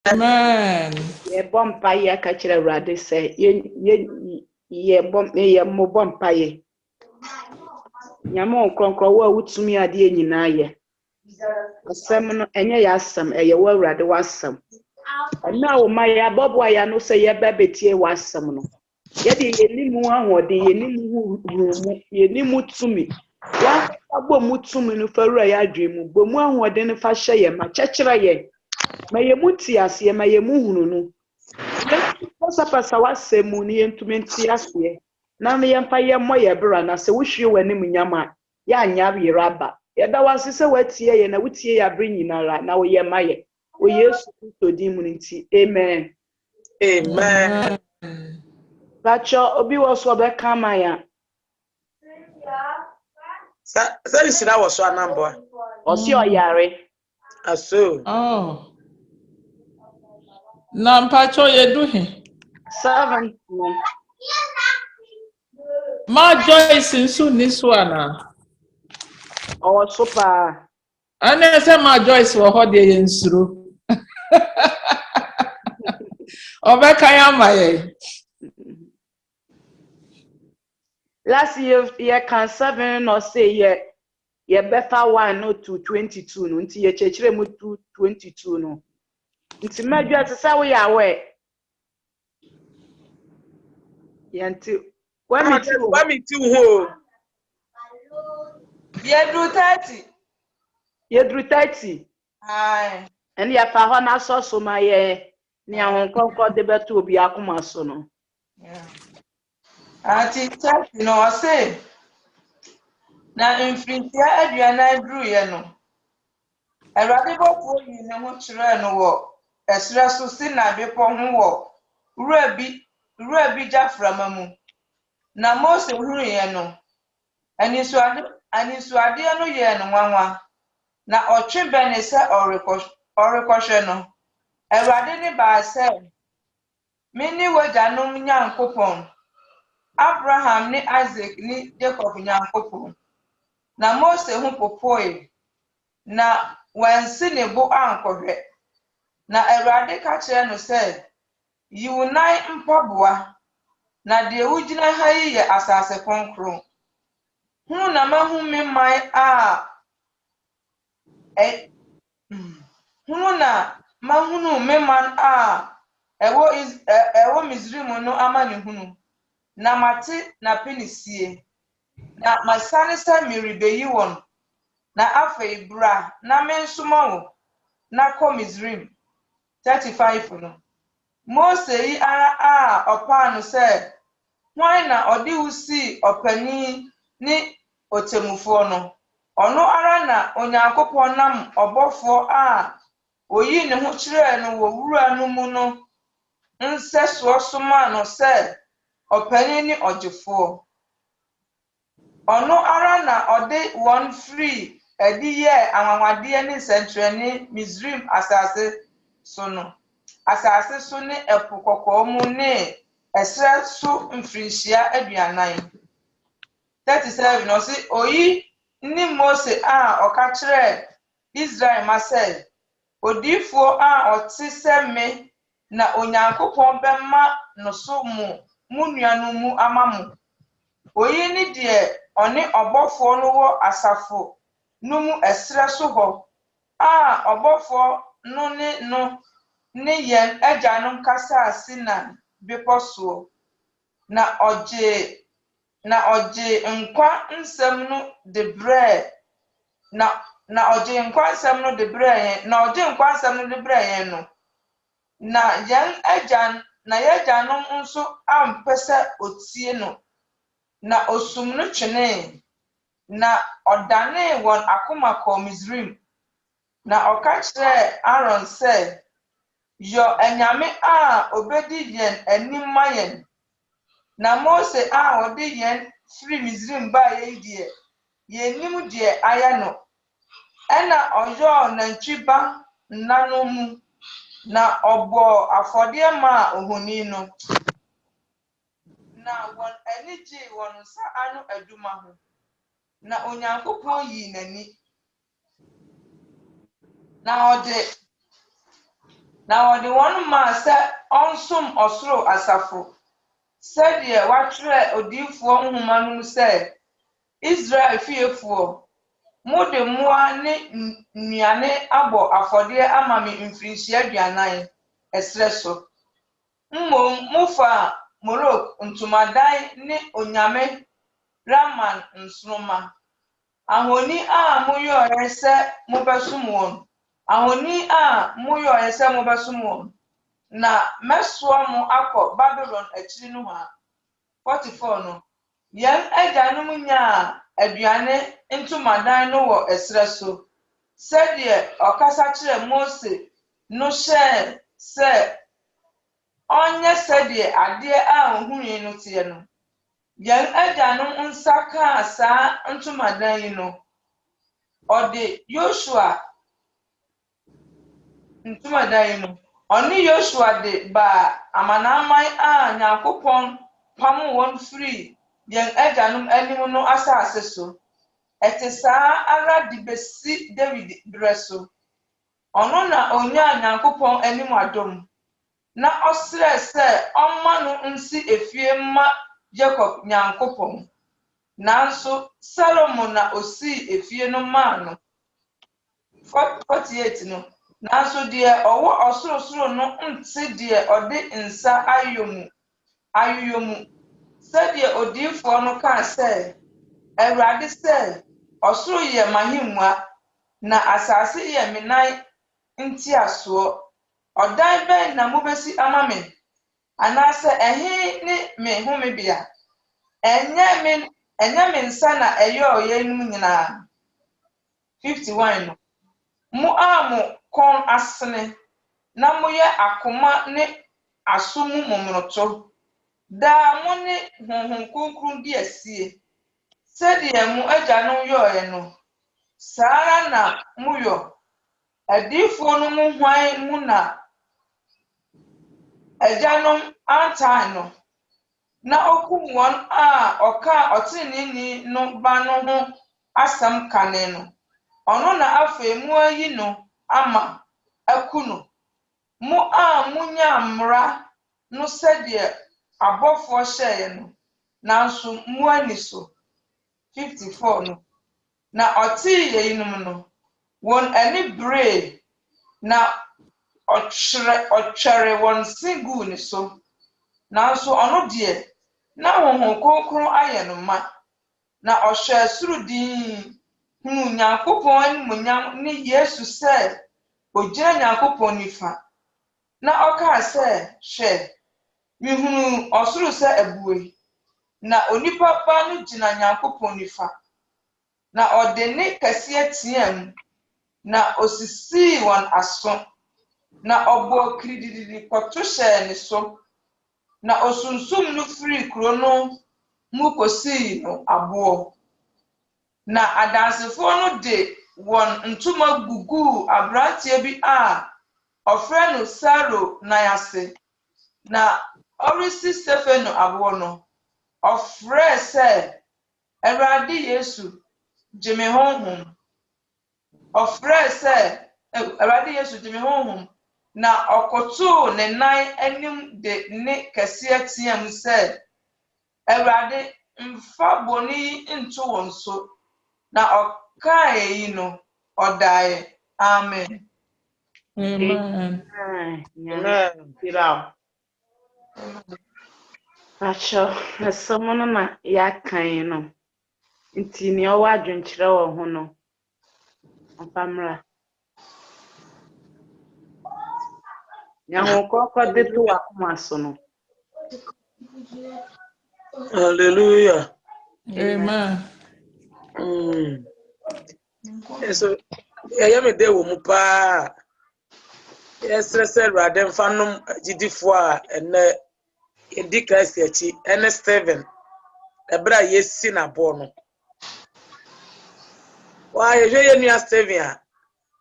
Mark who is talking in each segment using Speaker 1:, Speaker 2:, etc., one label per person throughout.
Speaker 1: Amen.
Speaker 2: Ye bompa ye ka kire Awurade sɛ ye mo bompa ye. Nyame nkronkro wo a wutumi ade nyinaa ye. Asɛm no enye ya asɛm eye wo Awurade wasɛm. Na wo ma ya bobo ya no sɛ ye ba betie wasɛm no. Ye de yenimu ahode yenimu hurumu yenimu tumi. Wa abo mu tumi no fawura ya adwemu bomu ahode no fa hye ye ma kyekere ye. Ma ye muti ase ma ye mu hunu no. Pasa wasɛm ni yentumi nti ase. Na me yemfa ye moye bra na sɛ wohwie w'anim nyama ya anya yeraba. Ye da wase sɛ watie ye na wotie ya bre nyinara na wo ye maye. O Yesu Kristo din mu nti. Amen.
Speaker 1: Amen.
Speaker 2: Bacho obi wo so be kama ya.
Speaker 3: Service na was so anambo.
Speaker 2: Osi oyare.
Speaker 3: Aso.
Speaker 1: Oh. Na mpacho yedu he.
Speaker 2: 7.
Speaker 1: Ma Joyce nsu ni so ana.
Speaker 2: O super.
Speaker 1: Ana se ma Joyce wo ho de ye nsuro. Obeka ya maye.
Speaker 2: Last year can 7 no say ye befa 1 no to 22 no nti ye chechire mu to 22 no. Nti madwa sesa wo ya we. Yanti
Speaker 3: Wami ti ho.
Speaker 4: Yedru 30.
Speaker 2: Yedru 30.
Speaker 4: Aye.
Speaker 2: And ya fa ho na so ma ye ni ahon konkon de beto obi akoma so no.
Speaker 4: Yeah. Ati 30 no say. Na mfrintia aduana adru ye no. Awurade bɔfo yi ne ho kyerɛ no wɔ ɛsrɛ so si na bepɔ ho wɔ wura bi gyaframa mu. Na Mose huru ye no. Anisuade no yɛ no nwanwa. Na ɔtwe bɛne sɛ ɔrekɔhwɛ no. Awurade ne baa sɛ, mene w'agyanom Nyankopɔn, Abraham ne Isaac ne Jacob Nyankopɔn. Na Mose ho popoe, na wansi ne bo ankɔhwɛ. Na Awurade ka kyerɛ no sɛ, yi wo nan mpaboa, na deɛ wugyina ha yi yɛ asase kronkron. Hunu na mahunu me man a ɛwɔ Misraim no amanehunu. Na mate n'apinisie. Na masane sɛ merebeyi wɔn. Na afei bra na mensoma wo na kɔ Misraim. 35 no. Mose yi ara a ɔpaa no sɛ, hwan na ɔde wo sii ɔpanin ne otemufoɔ no. Ɔno ara na Onyankopɔn nam ɔbɔfoɔ a oyi ne ho kyerɛɛ no wɔ wura no mu no nsɛsoɔ soma no sɛ ɔpanin ne ɔgyefoɔ. Ɔno ara na ɔde wɔn firi adi yɛ anwanwadeɛ ne nsɛnkyerɛnne Misraim asase so no. Asase so ne ɛpo kɔkɔɔ mu ne ɛsrɛ so mfirinhyia aduanan. 37 no se oyi ni Mose a ɔka kyerɛ Israel ma sɛ, odiifoɔ a ɔte sɛ me na Onyankopɔn bɛma no so mo nuanom mu ama mo. Oyi ni deɛ ɔne ɔbɔfoɔ no wɔ asafo no mu ɛsrɛ so hɔ a ɔbɔfoɔ no ne yɛn agyanom kasa Sinai bepɔ soɔ. Na ɔgye nkwa nsɛm no de brɛ na ɔgye nkwa nsɛm no de brɛ yɛn no. Na yɛagyanom nso ampɛ sɛ otie no. Na osum no twenee. Na ɔdanee wɔn akoma kɔ Misraim. Na ɔka kyerɛɛ Aaron sɛ, yɔ anyame a obedi yɛn anim ma yɛn. Na Mose a ɔde yɛn firi Misraim baa yɛn deɛ, yɛnim deɛ ayɛ no. Ɛna ɔyɔɔ nantwi ba nna no mu. Na ɔbɔɔ afɔdeɛ maa ohoni no. Na wɔn ani gyee wɔn nsa ano adwuma ho. Na Onyankopɔn yii n'ani. Na na wɔde wɔn maa sɛ ɔnsom ɔsoro asafo sɛdeɛ wɔatwerɛ odiyifoɔ nhoma no mu sɛ Israel fiefoɔ mode mmoa ne nnuane abɔ afɔdeɛ ama me mfirinhyia aduanan ɛsrɛ so mmom mofa Molok ntomadan ne onyame Raman nsoroma ahoni a moyɔɛ sɛ mobɛsom wɔn ahoni a moyɔɛ sɛ mobɛsom wɔn na mɛsoa mo akɔ Babylon akyiri no ha 44 no yɛn agyanom nyaa aduane ntomadan no wɔ ɛsrɛ so sɛdeɛ ɔkasa kyerɛ Mose no hyɛ sɛ ɔnyɛ sɛdeɛ adeɛ a ohunii no teɛ no yɛn agyanom nsa kaa saa ntomadan yi no ɔde Yoshua ntomadan yi no ɔne Yoshua de baa amanaman a Nyankopɔn pam wɔn firi yɛn agyanom anim no asase so ɛte saa ara de besi David berɛ so ɔno na onyaa Nyankopɔn anim adom na ɔsrɛ sɛ ɔmma no nsi efie mma Jacob Nyankopɔn nanso Solomon na osii efie no maa no 48 no nanso deɛ ɔwɔ ɔsorosoro no nte deɛ ɔde nsa ayoyo mu sɛdeɛ odiyifoɔ no kaa sɛ Awurade sɛ ɔsoro yɛ m'ahemmua na asase yɛ me nan ntiasoɔ ɔdan bɛn na mobesi ama me anaasɛ ɛhe ne me homebea ɛnyɛ me nsa na ɛyɛ no nyinaa 51 no mo a mo kɔn asene na moyɛ akoma ne aso mu momoroto daa mo ne honhom kronkron di asie sɛdeɛ mo agyanom yɔɔɛ no saa ara na moyɔ adiyifoɔ no mu hwan mu na agyanom antan no na okum wɔn a ɔka ɔtreneeni no ba no ho asɛm kane no ɔno na afei mu ayi no ama aku no mo a munya mmara no sɛdeɛ abɔfoɔ hyɛeɛ no nanso mu ani so 54 no na ɔtee yɛyinom no wɔn ani beree na ɔtwɛre wɔn se guu ne so nanso ɔno deɛ na honhom kronkron ayɛ no ma na ɔhwɛ soro dinn hunu Nyankopɔn animuonyam ne Yesu sɛ ogyina Nyankopɔn nifa na ɔkaa sɛ hwɛ mihunu ɔsoro sɛ abue na onipa ba no gyina Nyankopɔn nifa na ɔde ne kɛseɛ teɛ mu na osisii wɔn aso na ɔbɔ kirididi kɔto hyɛɛ ne so na osunsum no firi kuro no mu kosii no aboɔ na adansefoɔ no de wɔn ntoma guguu aberanteɛ bi a ɔfrɛ no Saro nan ase na ɔresi Stefano aboɔ no ɔfrɛ sɛ Awurade Yesu gye me honhom na ɔkɔtoo ne nan anim de ne kɛseɛ team sɛ Awurade mfa bɔne yi nto wɔn so na ɔkaa eyi no ɔdaeɛ amen.
Speaker 1: Amen.
Speaker 2: Acho, asɛm no na yɛakan no nti nea ɔwɔ adwenkyerɛ wɔ ho no ɔfamra nyankopɔn de to akoma so no.
Speaker 3: Hallelujah.
Speaker 1: Amen.
Speaker 3: So ya me de wo mu pa yɛsrɛsɛ Awurade mfa nom agyidifoɔ a ɛnɛ yɛdi Christ akyi ɛne Steven ɛberɛ a yɛsi n'abɔ no wa yɛhwɛ yɛ nua Steven a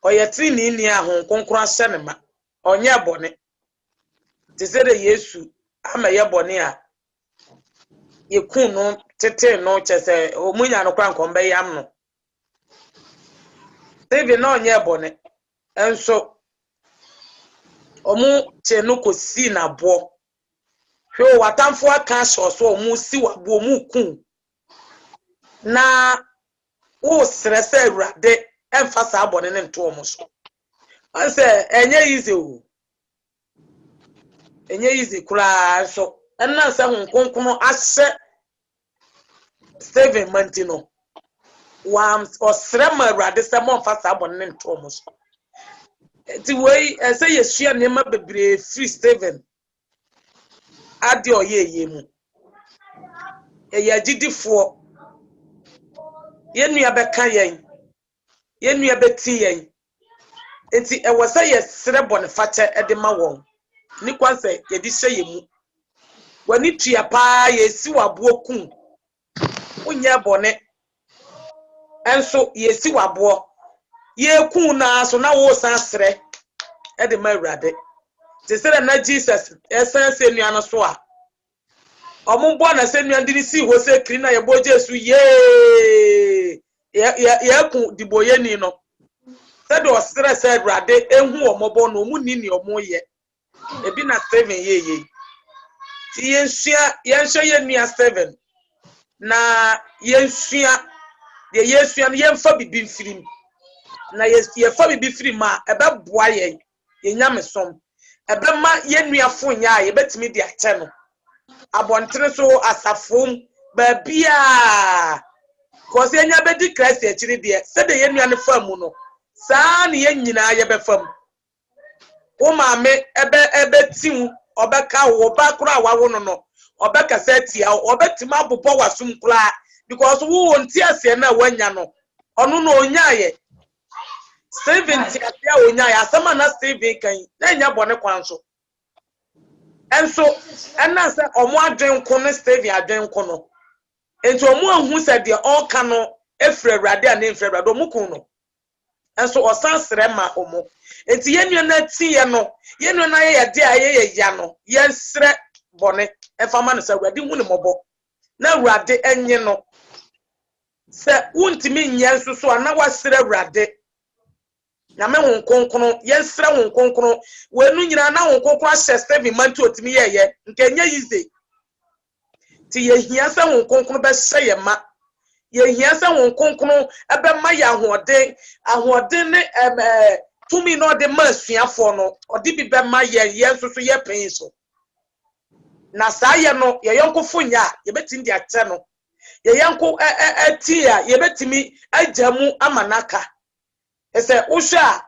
Speaker 3: ɔyɛ trinini a ho konkron ahyɛ ne ma ɔnyɛ bɔne te sɛ de Yesu ama yɛ bɔne a yɛku no tete no kyɛ sɛ ɔmunya no kora nkɔm bɛyam no Steven na ɔnyɛ bɔne enso omu che no kosi na bo hwe watamfo aka so omu si wabo omu kun na wo stress awurade emfasa abone ne nto omu so anse enye easy o enye easy kura so enna se honkonkono ahye Stephen Mantino wam osrema awurade se mo emfasa abone ne nto omu so ti wey say yesua nema bebre free Stephen ade oyeye mu eya gidifo yenu abeka yenu abeti yen enti ewose yesre boniface edema won ni kwanse yedi hye yemu wani tua pa yesi wabo kun unya bone enso yesi wabo ye kun na so na wo san sre edema awurade te sere na Jesus essence enuano so a omumbo na senua ndiri si ho se kri na yebo Jesu ye kun diboyeni no se do sere se awurade ehu omobo no mu ni omoye ebi na 7 ye ti yensua yenua 7 na yensua de yesua no yemfa bibi mfirim na yefa bibi firim a ebe boa yenya mesom ebe ma yenua fonya yebetimi de ache no abontere so asafom ba bia ko se enya bedi Christ e chiri de se de yenua ne famu no saa ne yenyina ye be fam wo maame ebe tiwu obeka wo ba kura awawo no obeka setia obetima abobo wasum kura because wo wonti ase na wanya no onu no onyaye Stephen tiatia onyaye asama na Stephen kan na nya bone kwanso enso enna se omo adwen ko ne Stephen adwen ko no enti omo ahu se de oka no efre awurade a na efre awurade omo kun no enso osan sere ma omo enti yenu na tie no yenu na ye de aye ya no ye sere bone efama no se awurade hu ne mobo na awurade enye no se wuntimi nye nsusu ana wasere awurade na me won konkono ye sere won konkono wenu nyina na won konkono ahye Stephen manti otimi ye nke nya yize ti ye hia se won konkono be hye ma ye hia se won konkono ebe ma ya ahode ne tumi no de ma asuafo no odi bi be ma ye nsusu ye pen so na saa ye no ye yonkofo nya ye betim di ache no ye yanko etia ye betimi ajamu amanaka ese usha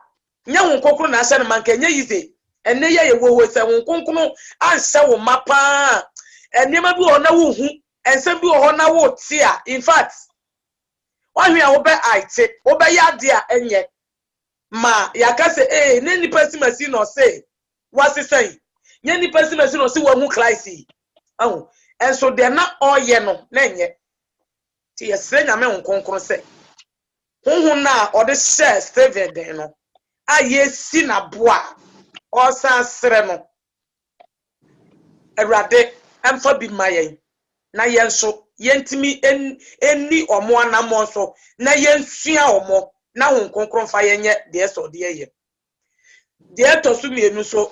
Speaker 3: nya won kokoro na ahye no manka nya yize enne ye wo se won konkono anhye wo mapa enema bi ho na wo hu ense bi ho na wo tia in fact ohwe a wo be aite wo be ya de a enye ma yakase ne ni pesimasi no say wasisan nye ni pesimasi no say wo hu Christ ahu enso de na oye no na enye ti yesre nyame nkonkron say hu na ode share Stephen den no ayesi na boa osan sere no awurade emfa bi mayen na yenso yentimi enni omo anamo so na yensua omo na hu nkonkron fa yenye de so de ye de to su mienu so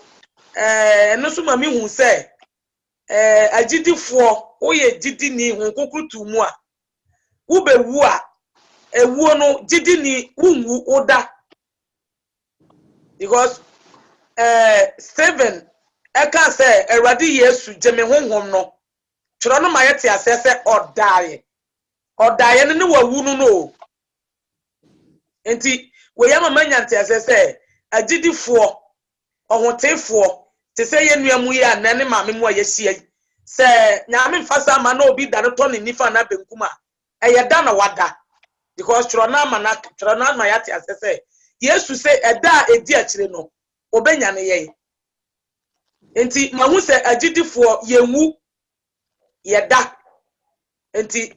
Speaker 3: no so mami hu se agidifo oye gidi ni hu nkonkron tu mu a wo be wu a ewuo no gidi ni wunwu oda because Stephen eka se awurade Yesu jeme honhom no tro no mayete asese odaye ne wawu no enti we yama manyante asese agidifo ohotefo te se yenuamu ya nane maame mu ayehia se nyame mfasa ma na obi da no to ne nifa na benkuma eyeda na wada because tro na mayate asese Yesu se eda edi akire no obenya ne ye enti mahu se agidifo yenwu yeda enti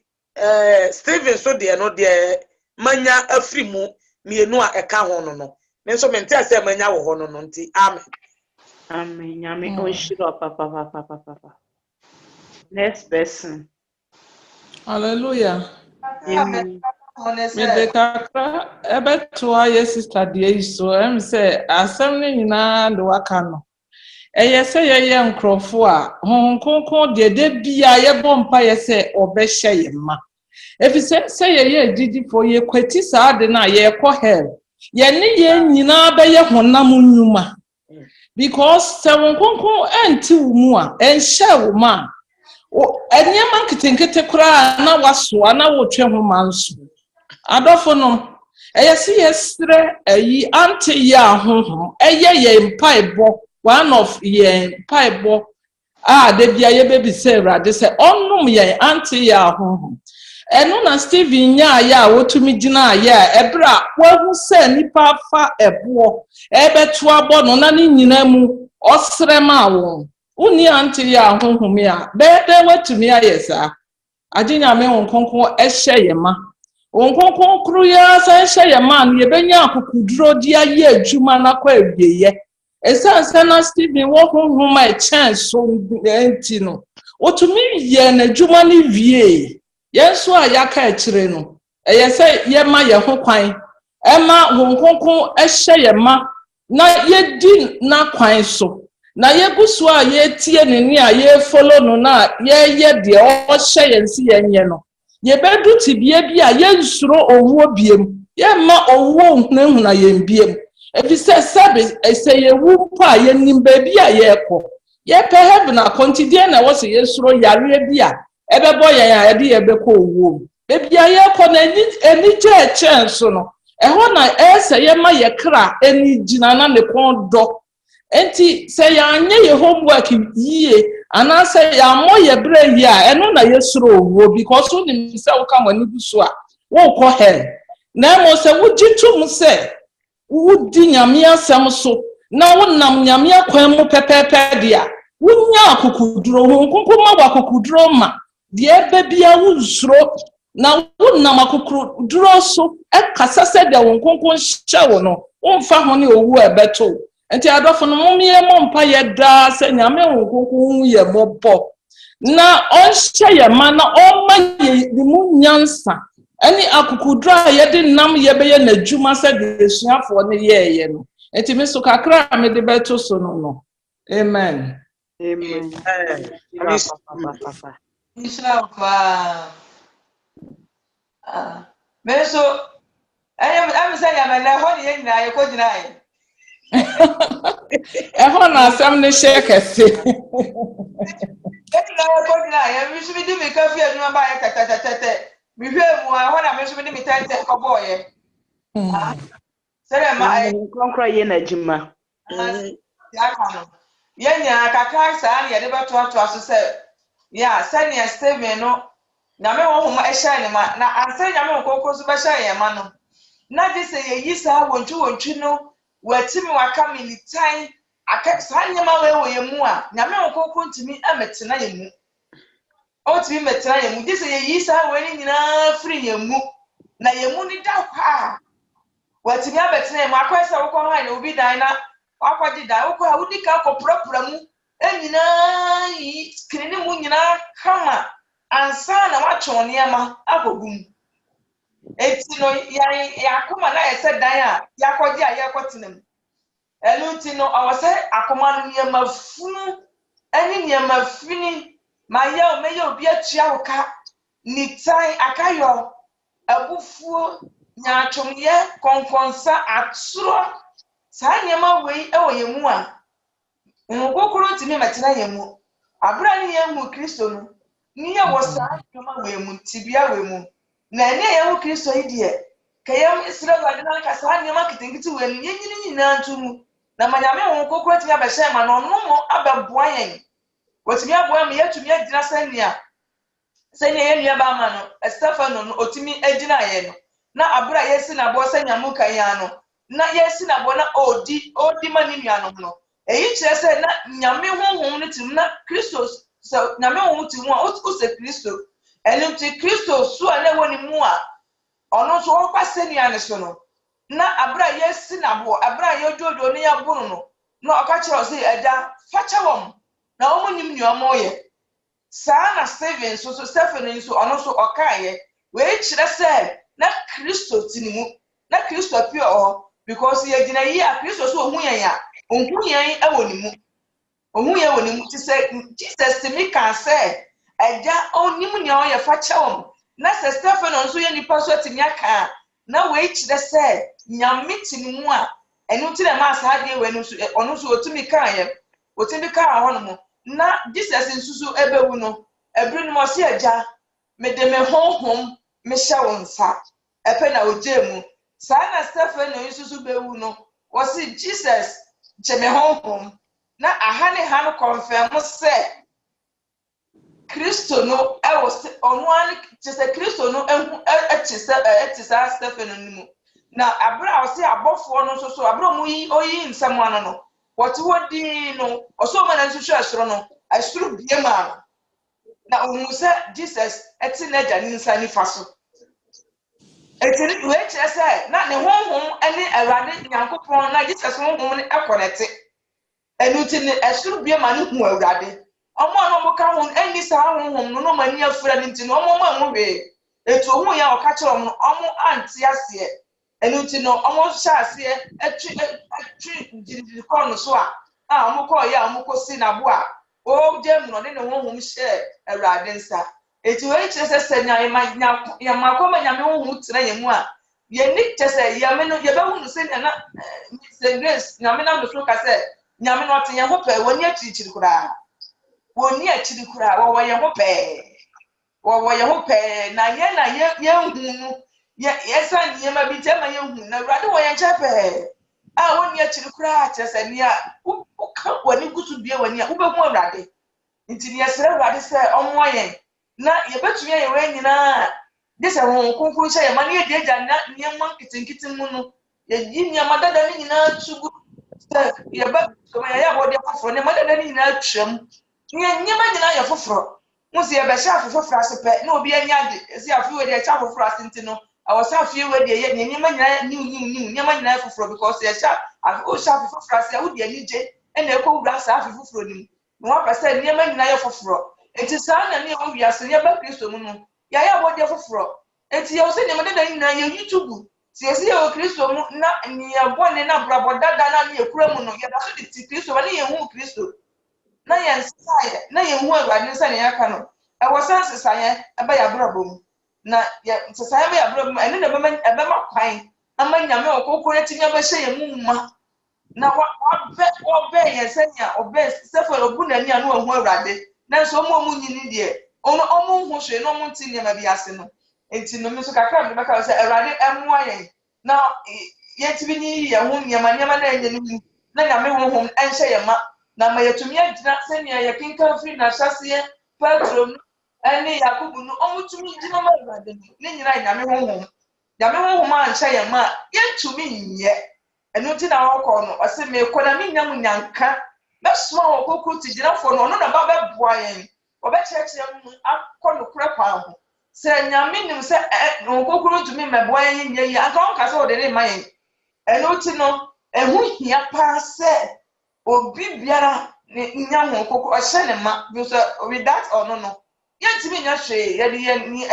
Speaker 3: Stephen so de no de manya afrimu mienu a eka ho no menso mente ase manya wo ho no nti amen
Speaker 2: amen nyame onshiro papa next person
Speaker 1: Hallelujah.
Speaker 2: amen
Speaker 1: Me de kakra ebe to aye sister de so em say asem ni nyina de waka no say ye nkrofo a honkonkon de bia ye bompa ye say obehye ye ma. If you say ye didi for ye kwati saa de na ye kɔ hell. Ye ni ye nyina be ye honam nnwuma. Because se honkonkon enti wo mu a enhye wo ma. Enyema nkitenkete kura na waso na wo twe ho manso. Adofo no eyesi yesre eyi anti ya honhom ye mpaibo one of ye mpaibo de bia ye bebi say rade say onum ye anti ya honhom eno na Steven nya ya wotumi gina ya ebra wahu say nipa fa ebo ebeto abo no na ni nyina mu osrema wo uni anti ya honhom ya bebe watumi ayesa aginya me honkonkon ehye ye ma onkonkon kru ya san hye man ye benya akukuduro dia ye adwuma na kwa awieye esanse na Steven wo honhoma e chance so enti no otumi ye na adwuma ni wie yenso a yaka akire no eye se ye ma ye ho kwan ema onkonkon hye ye ma na ye di na kwan so na ye gusu a ye tie neni a ye follow no na ye de o hye yensi yenye no ye bedu tibie bia ye nsuro owuo biem ye ma owuo nhunahuna ye mbiem efise sabe ese ye wu pa ye nimba bia ye kɔ ye pe heaven a kontidie na wo se ye suro yare bia ebebo ye a ede ye bekɔ owuo bia ye kɔ na eni chance no ɛhɔ na ese ye ma ye kra eni gina na ne kon dɔ enti se ya anye ye homework yie ana say ya mo ye bre yi a eno na yesuro owo because oni se wo ka wani busu a wo ko hell na mo se wo gitum se wo di nyame asem so na wo nam nyame akwan mu pepepe dia wo nya akukuduro ho konkoma wa akukuduro ma de ebe bia wo nsuro na wo nam akukuduro so e kasa se de wo konkon hye wo no wo mfa ho ne owu ebeto enti adofo no momie mompa ye da se nyame honkonkon ye mobo na onhye ye ma na oma ye mu nyansa ani akukudra ye de nam ye be ye na dwuma se de suafo ne ye no enti me so kakra me de beto so no amen
Speaker 2: Amen.
Speaker 4: Me so I'm saying I'm na ho ye nyina ye ko gyina ye
Speaker 1: ehon na asem ne share kese
Speaker 4: eti na ko dina ya mi so mi di mi ka fi adwuma ba ya tatatata mi hwe mu a ho na mi so mi di mi tante ko boye sere ma ai
Speaker 2: Konkro ye na jima
Speaker 4: ya ka no ye nya kakra sa na ye de beto ato aso se ya senior Steven no na me wo homa e hye ne ma na anse nya me kokko so be hye ye ma no na je se ye yi sa wontwi no watimi waka militan aka sanyema we ye mu a nyame okoko ntimi ametena ye mu o timi metena ye mu dise ye yisa we ni nyina free ye mu na ye mu ni da kwa watimi abetena ye mu akwesa wo ko ha na obi dan na akwaji dan wo ko ha wudi ka ko propra mu enyina yi skrini mu nyina kama ansa na wacho niema akogum eti no ya akoma na ese dan a yakɔgye a yakɔtenam eluti no awose akoma no niema funu ani niema fini ma ye o meye obi atua woka nitan akayo abufuo nyaatwomye konkonsa atsuro saa niema wei ewo ye mu a ngokoro ntimi metena ye mu abra ni ye mu Kristo no ni ye wo saa niema wei mu tibia wei mu na ene ye wo Kristo idie kayam Israel adina ka saa niema kitinkiti wei ni nyini na ntumu na manyame wo kokoro timi abehye ma no no mo abeboa yen wotimi aboa me yetumi agina sania ye nua ba ma no Stefano no otimi agina ye no na abura yesi na bo sanya mu kan ya no na yesi na bo na odi mani nua no no eyi kire se na nyame honhom no tim na Kristo so nyame honhom tim a o se Kristo enu ti Kristo so na woni mu a ono so o kwase nua ne so no na abura yesi na bo abura yododo ne ya bunu no na o ka kire o se eda facha wom na o munim nua mo ye saa na Steven so Stephen so ono so okaye we kire se na Kristo tinimu na Kristo pure o because ye gina yi a Kristo so ohun yan ya ohun yan e woni mu ohun ye woni mu ti say Jesus me can say eja onim nya o ye fa chewom na se Stephen nso ye nipa so timi aka na we kire say nyame tini mu a enu ti na ma sa de we nu so onu so otumi kan ye otumi kan ho no mu na Jesus nsusu ebewu no ebru no mo se eja me de me honhom me hye wo nsa epe na ojemu sa na Stephen no nsusu bewu no wo se Jesus je me honhom na ahane han confirm say Kristo no e was onu an say Kristo no ehu etisa Stephen no mu na abra o say abofo no so abra mu yi oyi nsam ano no what wodi no oso ma na nsusu asoro no asoro biema na onu say Jesus eti na ja ni nsa ni faso eti ni we kire say na ne honhom ani awade nyankopon na Jesus honhom ni ekonete enu ti ni asoro biema ni hu awade omo no mo ka hu eni sa honhom no mani afura ni ti no omo ma hu we etu hu ya o ka kire omo anti ase enu ti no omo sha ase atwi jiri ko no so a omo ko ya omo ko si na bo a o je mu no ne honhom hye awade nsa etu we kire se nya ya makoma nya me honhom tira ye mu a ye ni kire ya me no ye ba hu no se na se grace nya me na no so ka se nya me no te ye ho pe woni achiri kura woni achiri kura wo ye ho pe na ye hu ye san ye ma bi tema ye hu na urade wo ye chepe a woni achiri kura atese ni a wo ka woni gutu bie woni a wo be hu urade nti ye sere urade se omo ye na ye betumi ye we nyina de se ho kunkun hye ye ma ne ye deja na ne ma kitinkitin mu no ye yi ma dada ni nyina tugu se ye ba so ma ye bo de foforo ne ma dada ni nyina twam nyema nyina ya foforo musi ye be sha foforo asepe na obi anya de esi afi we de sha foforo asenti no awasa afi we de ye nyema nyina new nyema nyina foforo because ye sha afi o sha foforo ase wo de anije ena ekọ wura sa afi foforo nim no wa pese nyema nyina ya foforo enti sa na ne wo wiase ye ba Kristo mu no ya bo de foforo enti ye o se nyema dada nyina ye YouTube si esi ye o Kristo mu na ni ya bone na brabo dada na ne ekura mu no ye da so de ti Kristo ba ne ye hu Kristo na ye nsaye na ye hu awade nsa ne aka no e wo sanse saye e ba ya brabom na ye nsaye ba ya brabom ene na be ma kwan ama nyame okokoro etinya ba hye ye mu ma na wa be ye senya obe sefo obu na ni anu hu awade na so mu nyini de ono omu hu hwe no omu nti ne ma bi ase no enti no mi so kakra me baka se awade emwa ye na ye tibi ni ye hu nyama na enye ni na nyame honhom enhye ye ma na ma yetumi agina senia ye kinka free na hyase Petro ene Yakobu no omutumi gina ma urade ni nyina nyame honhom anhye ye ma yentumi nye enu ti na wokọ no ose me kọ na me nyam nyanka beso okokuru ti gina fo no na ba be boa yen obe cheche mu akọ no kura kwa ho se nyame nim se okokuru tumi meboa yen nye aka on ka se o de ne ma yen enu ti no ehu hia pa se obi biara nya ho kokoro hye ne ma because with that or no yentimi nya hwe ye de ni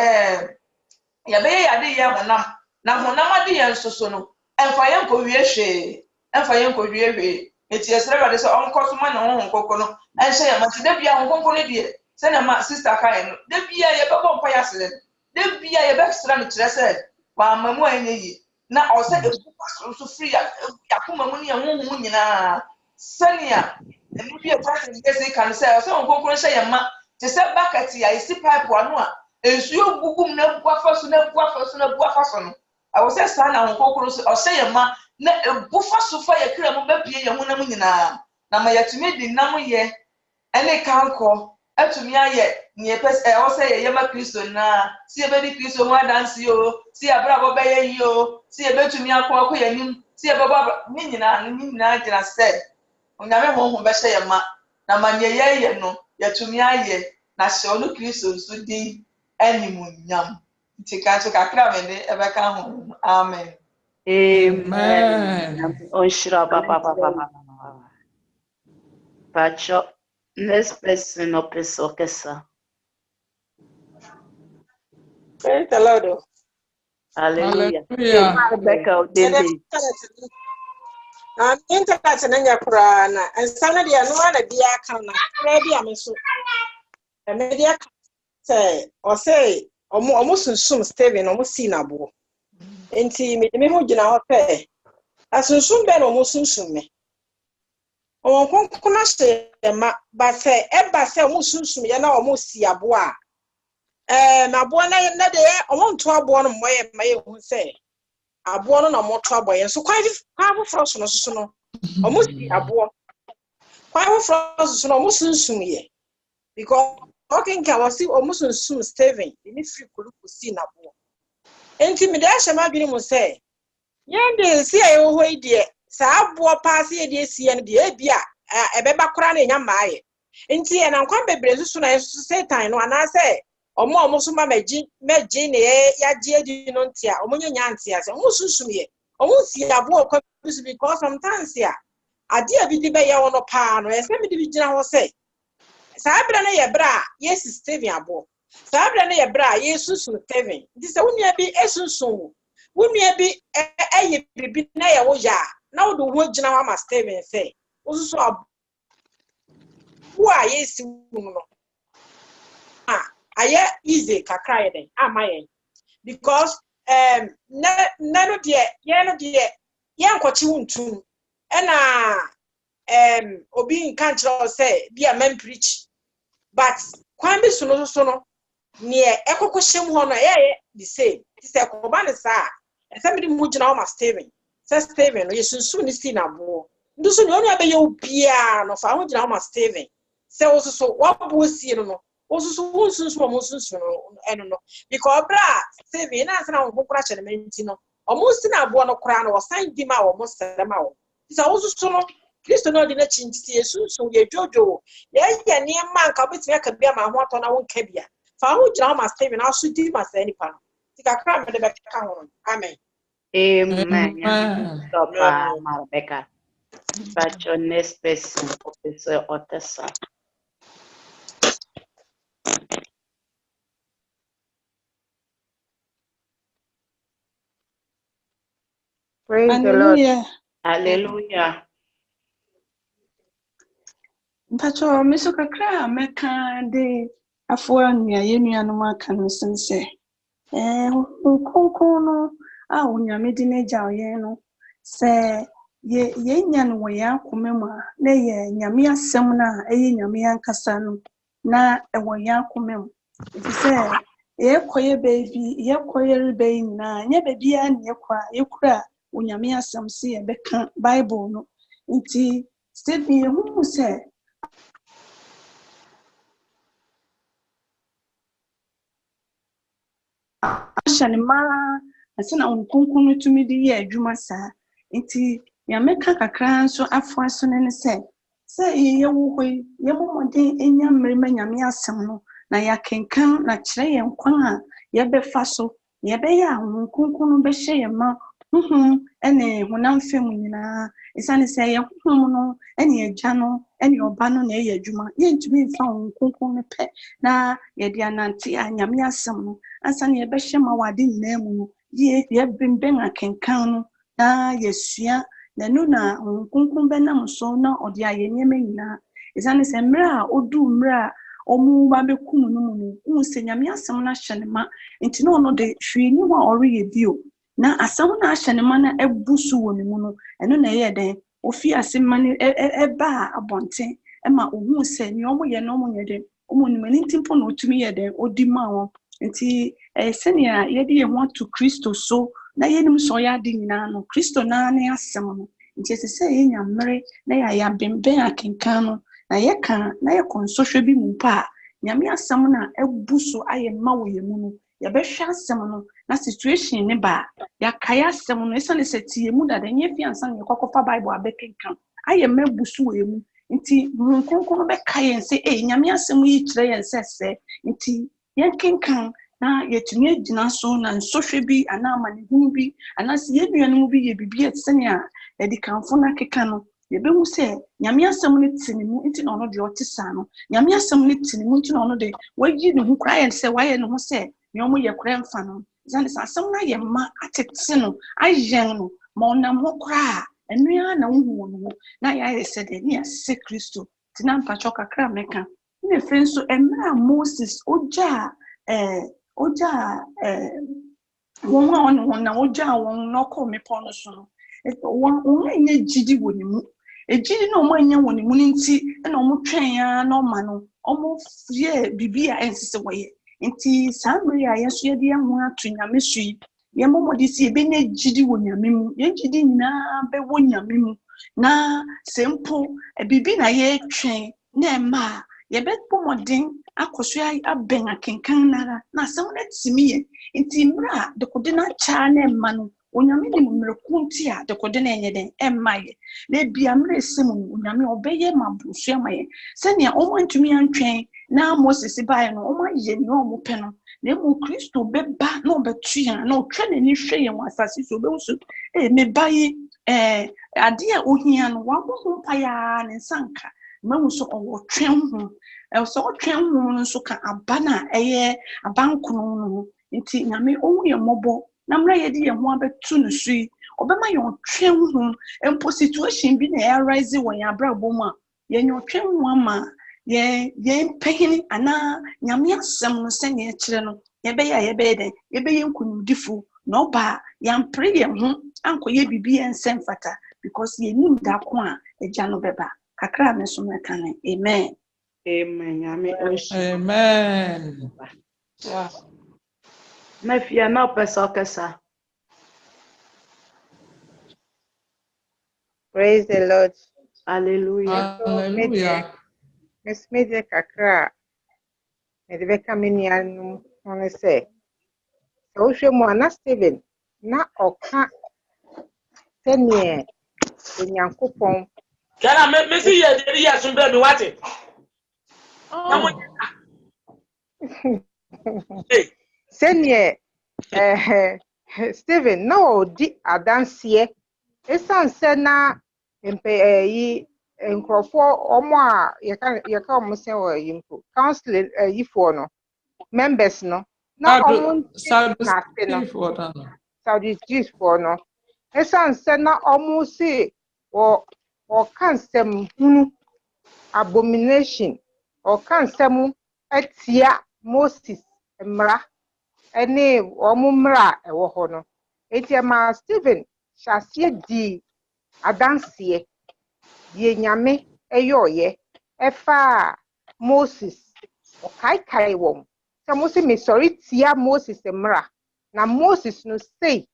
Speaker 4: ya be ya de ye honam na honam ade ye nsoso no emfa ye nko wie hwe emfa ye nko wie hwe eti esere ba de so onko so ma na ho kokoro no enhye ye ma ti de bia ho kokoro ne de se na ma sister kai no de bia ye be bo mpa ya sere de bia ye be sere ne kire se wa mamu anye yi na o se ebu so free ya kuma mu ne ye ho nyina senia eni bi ekwase ngezi kan say so nkonkron hye yema te se bucket ya isi pipe anu a ensuo gugum na bu afaso no awo se sa na nkonkron so hye yema na ebu faso fa ya kira mu bepie ye honam nyina na ma yatumi di nam ye ene kanko atumi aye nie pese o se ye yema Kristo na si ebe di Kristo mu adanse yo si abrabo be ye yo si ebe tumi akọ yanim si ebe baba ni nyina gina se onyame honhom be hye yema na manye ye no yatumi aye na hye onu Kristo so di animunyam tika so kakra me de ebe ka ho amen
Speaker 2: Amen. Onshira baba. Pacho next person no peso kesa.
Speaker 3: Praise the Lord.
Speaker 2: Hallelujah.
Speaker 1: Hallelujah.
Speaker 2: Rebecca Odende.
Speaker 5: Internet and your crana, and Sandy and one of the account, maybe I'm so. A media say, or say, almost soon Steven almost seen a book. Intimate me who did not pay. As soon ben almost soon me. Oh, come say, but say, Ebba say almost soon me, and almost see a bois. My boy, not there, I want to a born way, my own say. A born on more trouble, and so quite frost on us, almost a boy. Quite frost on almost soon ye. Because talking can see almost soon Steven, if you could see a boy. Intimidation, my dream say. Yan de see I away dear, sa boy pass ye dear see and dear bia, a beba crown in your my. Inti and I'm quite bebre soon as to say time, and I say. Omo omusuma meji ya je no ntia omonyo nyantia se omo sunsun ye omo si abo okwa because sometimes ya ade abi di be ye wono pa no ese me di bi gina ho se sa abra na ye bra yes Steven abo sa abra na ye bra yesusun Steven di se wonu bi esunsun wonu bi eye bibi na ye wo ya na wo do ho gina ho ma Steven se osusun abo wa yesi wonu no aye easy kakra den amaye because nano de ye nkwochi wuntum na obi nka nchiro say bia men preach but kwan bi so no ne ekokoshem ho no ye the same say koba ne sa esem di mu gina o ma Steven say Steven no yesunsu ni si na bo ndu so ne onu abe ye obia no fa ho gina o ma Steven say osuso wa bo si no osusu no because bra Steven na sana wo kura chere menti no omusi na abo no kura no osan di ma wo mosema wo isa osusu no Kristo no di na chinti yesusu ye jojo ye ye ne man ka betimi aka bia ma ho ato na wo nka bia fa ho gira ma Steven asu di ma sa nipa no tika kra me de be ka ho amen
Speaker 2: Amen. Stop, Rebecca. But your next person, Professor Otessa. Praise the Lord. Hallelujah.
Speaker 6: Mpacho miso kakra meka de afua nua yenua no aka no sense konkon no a onyame di neja oye no se ye nya no we yakoma mu a na ye nyame asem na eye nyame ankasa no na ewo yakoma mu iti se ye koye baby ye koye rebe na nya baby a ne kwa ye kura onyame asem se ye beka Bible no iti Steven hu se Shanima asina onkunkunu tumi di ye adwuma saa nti ya meka kakra nso afo so ne se ye wo hoi ye momode enya mmerema nyame asem no na ya kenkan na kire ye nkwan a ye befa so ye be ya onkunkunu be hye ye ma ene honam fem nyina isane se ye no ene agya no ene oba no na ye adwuma ye ntumi mfa onkunkunu pe na ye dia nante anyame asem no asane ye be hye ma wade nyina mu ye bimben akenkan no na yesua na no na onkunkun benam so na odi ayenyema nyina isane se mra odu mra omu ba bekum no mu no se nyame asem na hye ne ma nti no no de hwini wa ori bio na asem na hye ne ma na ebusu wo ne mu no eno na ye den ofi asem ma ne eba abonten ema ohu se ni omo ye no omo ye den omo ni mani timpo na otumi ye den odi ma won nti senia ye de ye want to Kristo so na yenim so ya de nyina no Kristo na ne asem no nti se ye nyamre na ya bemben akenkan no na ye kan na ye konsohwe bi mu pa nyame asem na ebuso aye ma wo ye mu no ye be hwa asem no na situation ne ba ya kaya asem no esa ne setie mu da nye fi ansan ye kokofa Bible abekenkan aye ma ebuso wo ye mu nti nkonkon be kaye se nyame asem yi kire ye se nti yenkenkan na yetumi agina so na nsohwe bi ana amanehunu bi ana se yeduanu bi ye bibi etsenia edikanfo na keka no yebehu se nyame asem ne tinimu nti na ono de otisa no nyame asem ne tinimu nti na ono de wayi ne hu kra ye se waye ne ho se ne omo ye kra mfa no zane asem na ye ma atete no ayen no ma onam ho kra enu ya na wo no na ya yese de ni ase Kristo tina mpacho kakra meka na fe nso emra Moses oja won na oja won no ko me pon so no won enye gidi woni mu ejidi na omo anya woni mu nti na omo twen ya na oma no omo fie bibia ensese woye nti samre ya yeso ye de ho atu nyame sui ye momodi si ebe na gidi wonyame mu ye gidi nyina be wonyame mu na sempo bibi na ye twen na ema ye be pomodin akoso aben akenkan na asem na timiye nti mra de kodina cha na ema no onyame de mmereku nti a de kodina enye den ema ye na bia mra esem onyame obeye mabrusu ema ye senia omo ntumi antwen na Moses bae no omo ye no omo pe no na mu Kristo beba na obetu ya na otwa na ni hwe ye wasase so obewu me bae ade a ohia no wabo ho pa ya ne sanka mahu so owo twen ho so otwen ho no so ka abana eye abankono no nti nyame owu ye mobo na mra ye de ye ho abetu no sui obema ye otwen ho empo situation bi na ya rise won ya brabo mu a ye nyotwen ho ama ye pehini ana nyame asem no se ne kire no ye be de ye be ye nkunudifo no ba ya mpre ye ho ankoye bibi ensem fata because ye nim da ko a eja no beba kakra me so meka ne amen
Speaker 2: nyame
Speaker 1: Amen.
Speaker 2: yeah mafia na pesa.
Speaker 7: Praise the Lord.
Speaker 2: Hallelujah.
Speaker 1: Hallelujah.
Speaker 7: Miss Media Kakra. Medibeka Minian on say. So Moana Steven. Na oka 10 years. In Yankupon.
Speaker 3: Can I make see the years from baby what it?
Speaker 7: Senior Steven, no, di adansie. Esan se na mpe yi nkrofo omo a ye ka omo se wo yimpo council yi fo no members no na omo na se no Saudi Jews fo no esan se na omo se o kansem hunu abomination o kansem atia Moses mra ene omo mra ewo ho no etiama Stephen shasie di adansie die nyame eyoye efa Moses o kai won se Moses me sorry tia Moses mra na Moses no say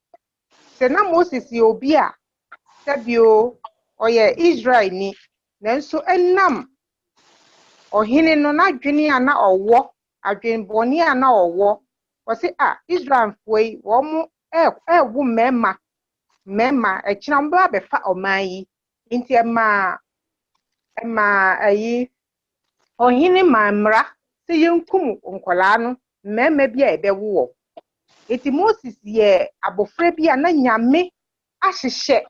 Speaker 7: se na Moses ye obi a se bio oye Israel ni nanso enam ohene no na dwene ana owo adwen boni ana owo o se Israel foi wo mu ewu mema echina mba befa omanyi nti ema ayi ohine mamra se yenkum nkola no mema bia ebewo wo eti Moses ye abofra bia na nyame ahyehye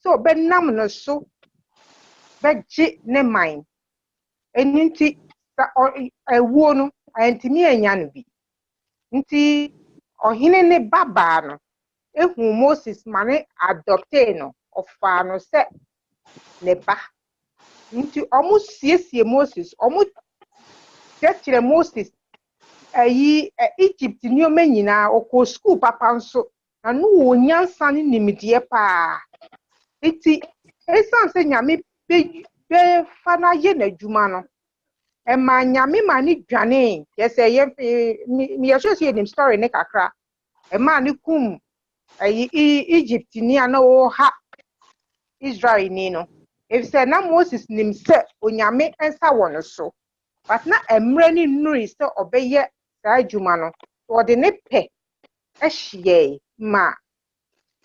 Speaker 7: so benam no so beji ne man eninti ewo no antimi anya no bi nti ohine ne baba no ehu Moses mane adopte no ofa no se ne ba nti omu siesie Moses omu chechire Moses ayi Egypt ni o manyina okọ school papa nso na no onyansa ni nimdie pa iti esan se nyame be fana ye na djuma no e ma nyame ma ni dwane yese ye mi ye so se nim story ne kakra e ma ni kum ayi Egypt ni ana o ha Israel ni no if say na Moses nim se onyame ensa wono so but na emre ni nuri se obeye sa adwuma no wo de ne pe ehye ma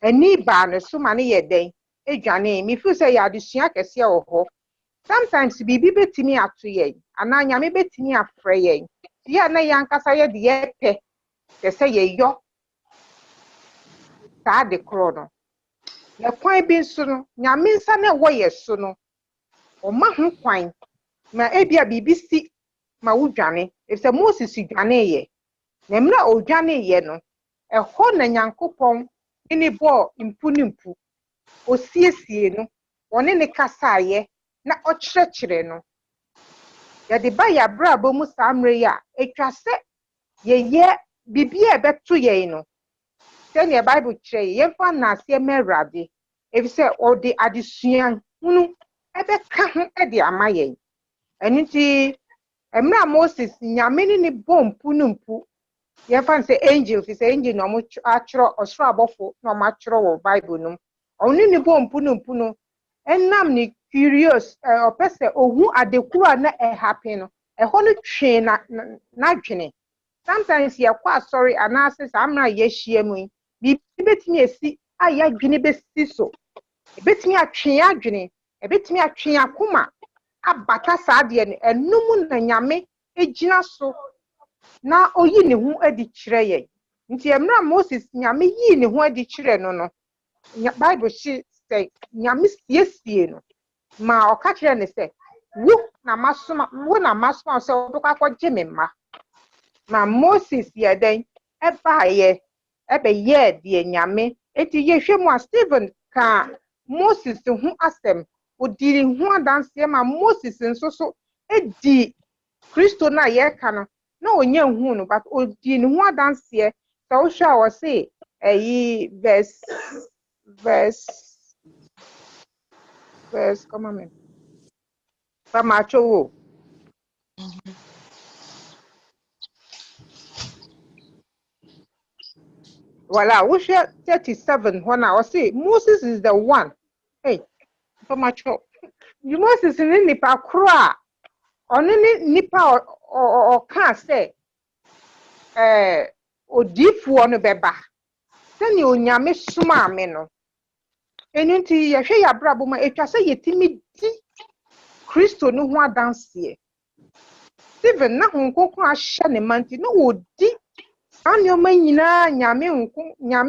Speaker 7: ani ba no so ma ne ye den edwane mi fu se ya adesua kese ho sometimes bibi betimi ato ye ana nyame betimi afre ye ya na yankasa ye de ye pe kese ye yo sa de kro no ye kwan bi nso no nyame nsa na wo ye so no o ma ho kwan ma ebia bibisi ma wudwane if say Moses dwane ye na mra odwane ye no eho na nyankopon ni bo impu osiesie no one ne kasaye na ochrekere no ya de ba ya brabo mu samre ya etwa se ye bibia beto ye no se ne bible kire ye fa na se merade ebi se o de adesua hunu ebe ka ho e de amaye eniti emra Moses nyame ne bompu numpu ye fa se angel fi se angel no mo achro osro abofo no ma achro wo bible no oni ne bompu numpu no enam ni curious opese ohu adekura na happen no ho no twe na dwene sometimes ye kwa sorry analysis amra ye hia mu bi betimi esi aya dwene besi so betimi atwe adwene betimi atwe akoma abata saade ne enum na nyame egina so na oyi ne hu adi kire ye nti emra Moses nyame yi ne hu adi kire no bible say nyame siesie no ma oka kire ne se wo na masoma se obekwa kwaje memma ma Moses ye den eba ye ebe ye de nyame eti ye hwemu a Stephen ka Moses hu asem odiri hu adanse ma Moses nso so edi Kristo na ye ka no na onye hu no but odi ne hu adanse so wo hwa wo say verse come on pa macho wo Voilà, we share 37 when I was say Moses is the one. Hey, for macho. You Moses in nipa kra. Only nipa or can say odifu no beba. Then you nyame suma me no. Enunti ye hwe ya brabo ma etwa say yetimi di Kristo no ho adanse. Stephen na honkoko ahye ne manti no odi anyoma nyina nyame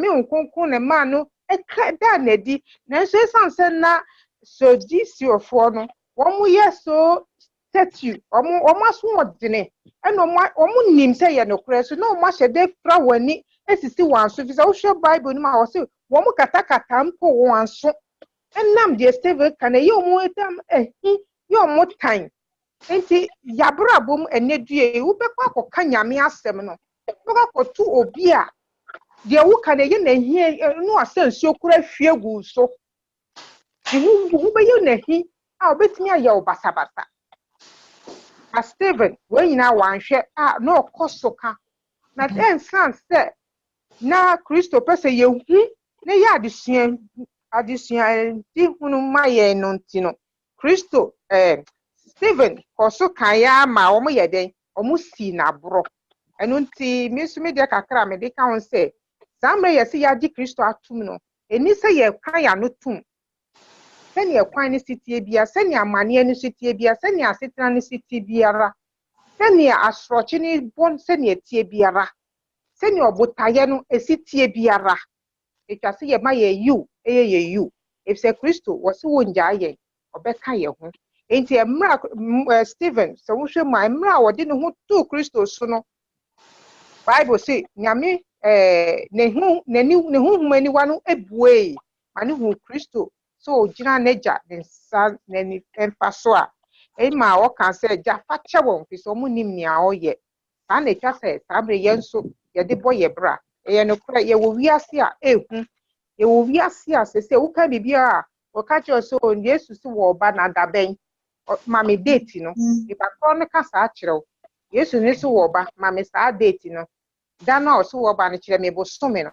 Speaker 7: nkonko ne ma no eka da na di na so sanse na so disiofo no womu yeso statue omu aso odene eno omu nim se ye no kure so na omu ahede fra wani esisi wanso fi se wo hwe bible no ma wo se womu katakata mpo wanso enam de Steve kana ye omu etam ye omu tan enti yabrabom enedue wo bekwa akoka nyame asem no baka kotu obi a de wo kana ye na hie no asansuo kura hwie gu so hu be ye na hi a obetimi aye obasabasa a Stephen we nyina wanhwe a na okosoka na den san se na Kristo pese ye hu na ye adesua di hunu maye no ntino Kristo Stephen kosoka ya ma omo ye den omo si na bro enunti misumi de kakra me de ka won se samre ye se ya di Kristo atum no eni se ye kwan ya no tum se ne kwan ni sitie bia se ne amane ni sitie bia se ne asetena ni sitie biara se ne asrochi ni bon se ne tie biara se ne obotaye no esitie biara etwa se ye ma ye you ye you if se Kristo wo se wo nja ye obeka ye ho enti emra Stephen so wo hwe ma emra wo de ne ho tu Kristo so no Bible say nyame ne hu mani wanu ebuei mani hu Kristo so gina neja den san nani emfaso a ma wo kan say ja fa che won fi so mu nim ni a oye ba na twa say sabre yenso ye de boye bra ye no kra ye wo wiase a ehu ye wo wiase a se wo ka bibia a wo ka che so Yesu si wo ba na da ben ma me date no e ba kro ne ka sa kire Yesu ne si wo ba ma me sa date no dana oso wo ba ne kire me bo some no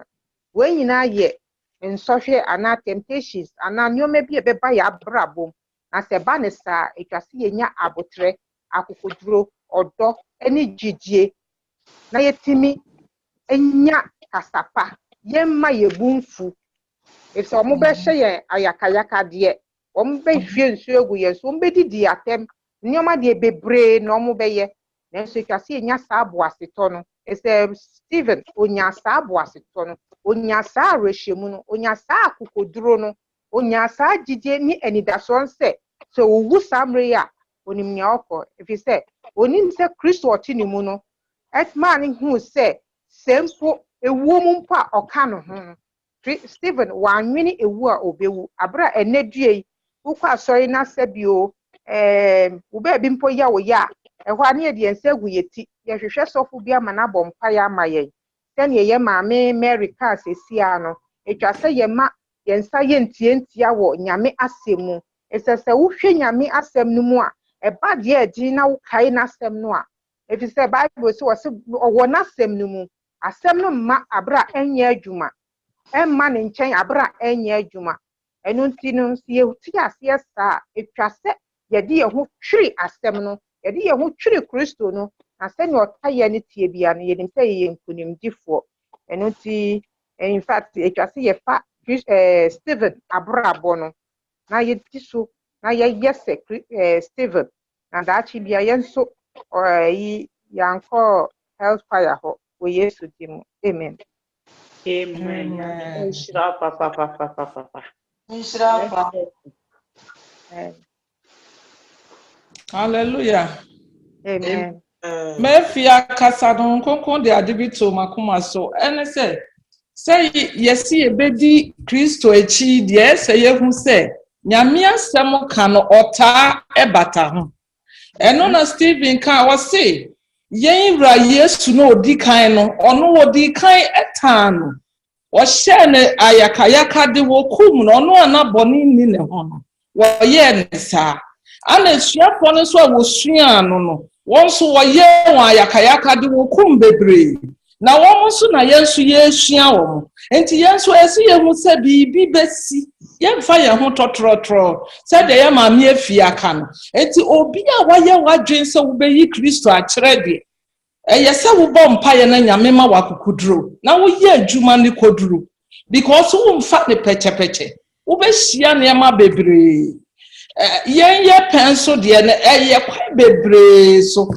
Speaker 7: we nyina ye nsohwe ana temptations ana nyoma bi e beba ya brabom na se ba ne sa etwase ye nya abotre akokoduro odo eni gidie na yetimi enya kasapa yemma yebunfu if omo be hye ye ayakayaka de omo be hwie nsu egu ye so omo be didi atem nyoma de bebre na omo be ye na so etwase ye nya sa abo aseto no Stephen onya sa abo aseto no onya sa rehwemu no onya sa akokoduro no onya sa gidie ni anidaso nse so owu samre ya onim nya okọ if say onim se Kristo otini mu no etman hu se sempo ewu mu mpa oka no ho Stephen wanwini ewu a obewu abra enedue ukwa asori na sebio wo ba bi mpo ya wo ya ehwa na de ense gu yeti ye hwehwe sofo bi ama na bompa ya amaye sene ye maame Mary ka sesia no etwa se ye ma ye nsa ye ntientia wo nyame asemu esese wo hwe nyame asem no mu a eba de edi na wo kai na asem no a efise Bible so wo na asem no mu asem no ma abra enye adwuma emma ne nchen abra enye adwuma enu nti no sie uti ase sa etwa se ye de ye ho twiri asem no ye de ye ho twiri Kristo no na se ne otaye ne tie bia no ye nim se ye nkunimdifo enu nti in fact etwa se ye fa Stephen abrabo no na ye tiso na ye yese Stephen na da chi bia ye nso yi yanko health fire ho wo Yesu dim amen.
Speaker 2: Amen. Nshira papa.
Speaker 4: Nshira.
Speaker 1: Hallelujah.
Speaker 7: Amen.
Speaker 1: Mefia kasa no konkon de adibito makoma so ene say yesi ebedi Kristo echi de say yehu say nyame asem ka no ota ebata ho eno na Stephen ka wo say yen wura Yesu no odi kan no ono odi kan etano wo hye ne ayakayaka de wo kum no ono anaboni ni ne ho no wo ye ne sa ana suafo no so a wo sua no wonso wo ye won ayakayaka de wo kum bebre na wonso na yensu ye sua wo enti yensu esi ye hu se bibi besi ye mfa ye ho totrotro se de ye ma me afia ka no enti obi a waye wadwen se wo beyi Kristo a kire de yese wo bom pa ye na nyame ma wakukuduro na wo ye adwuma ni koduro because wo mfa ne peche wo be hia ne ma bebre yen ye penso de ne ye kwa bebre so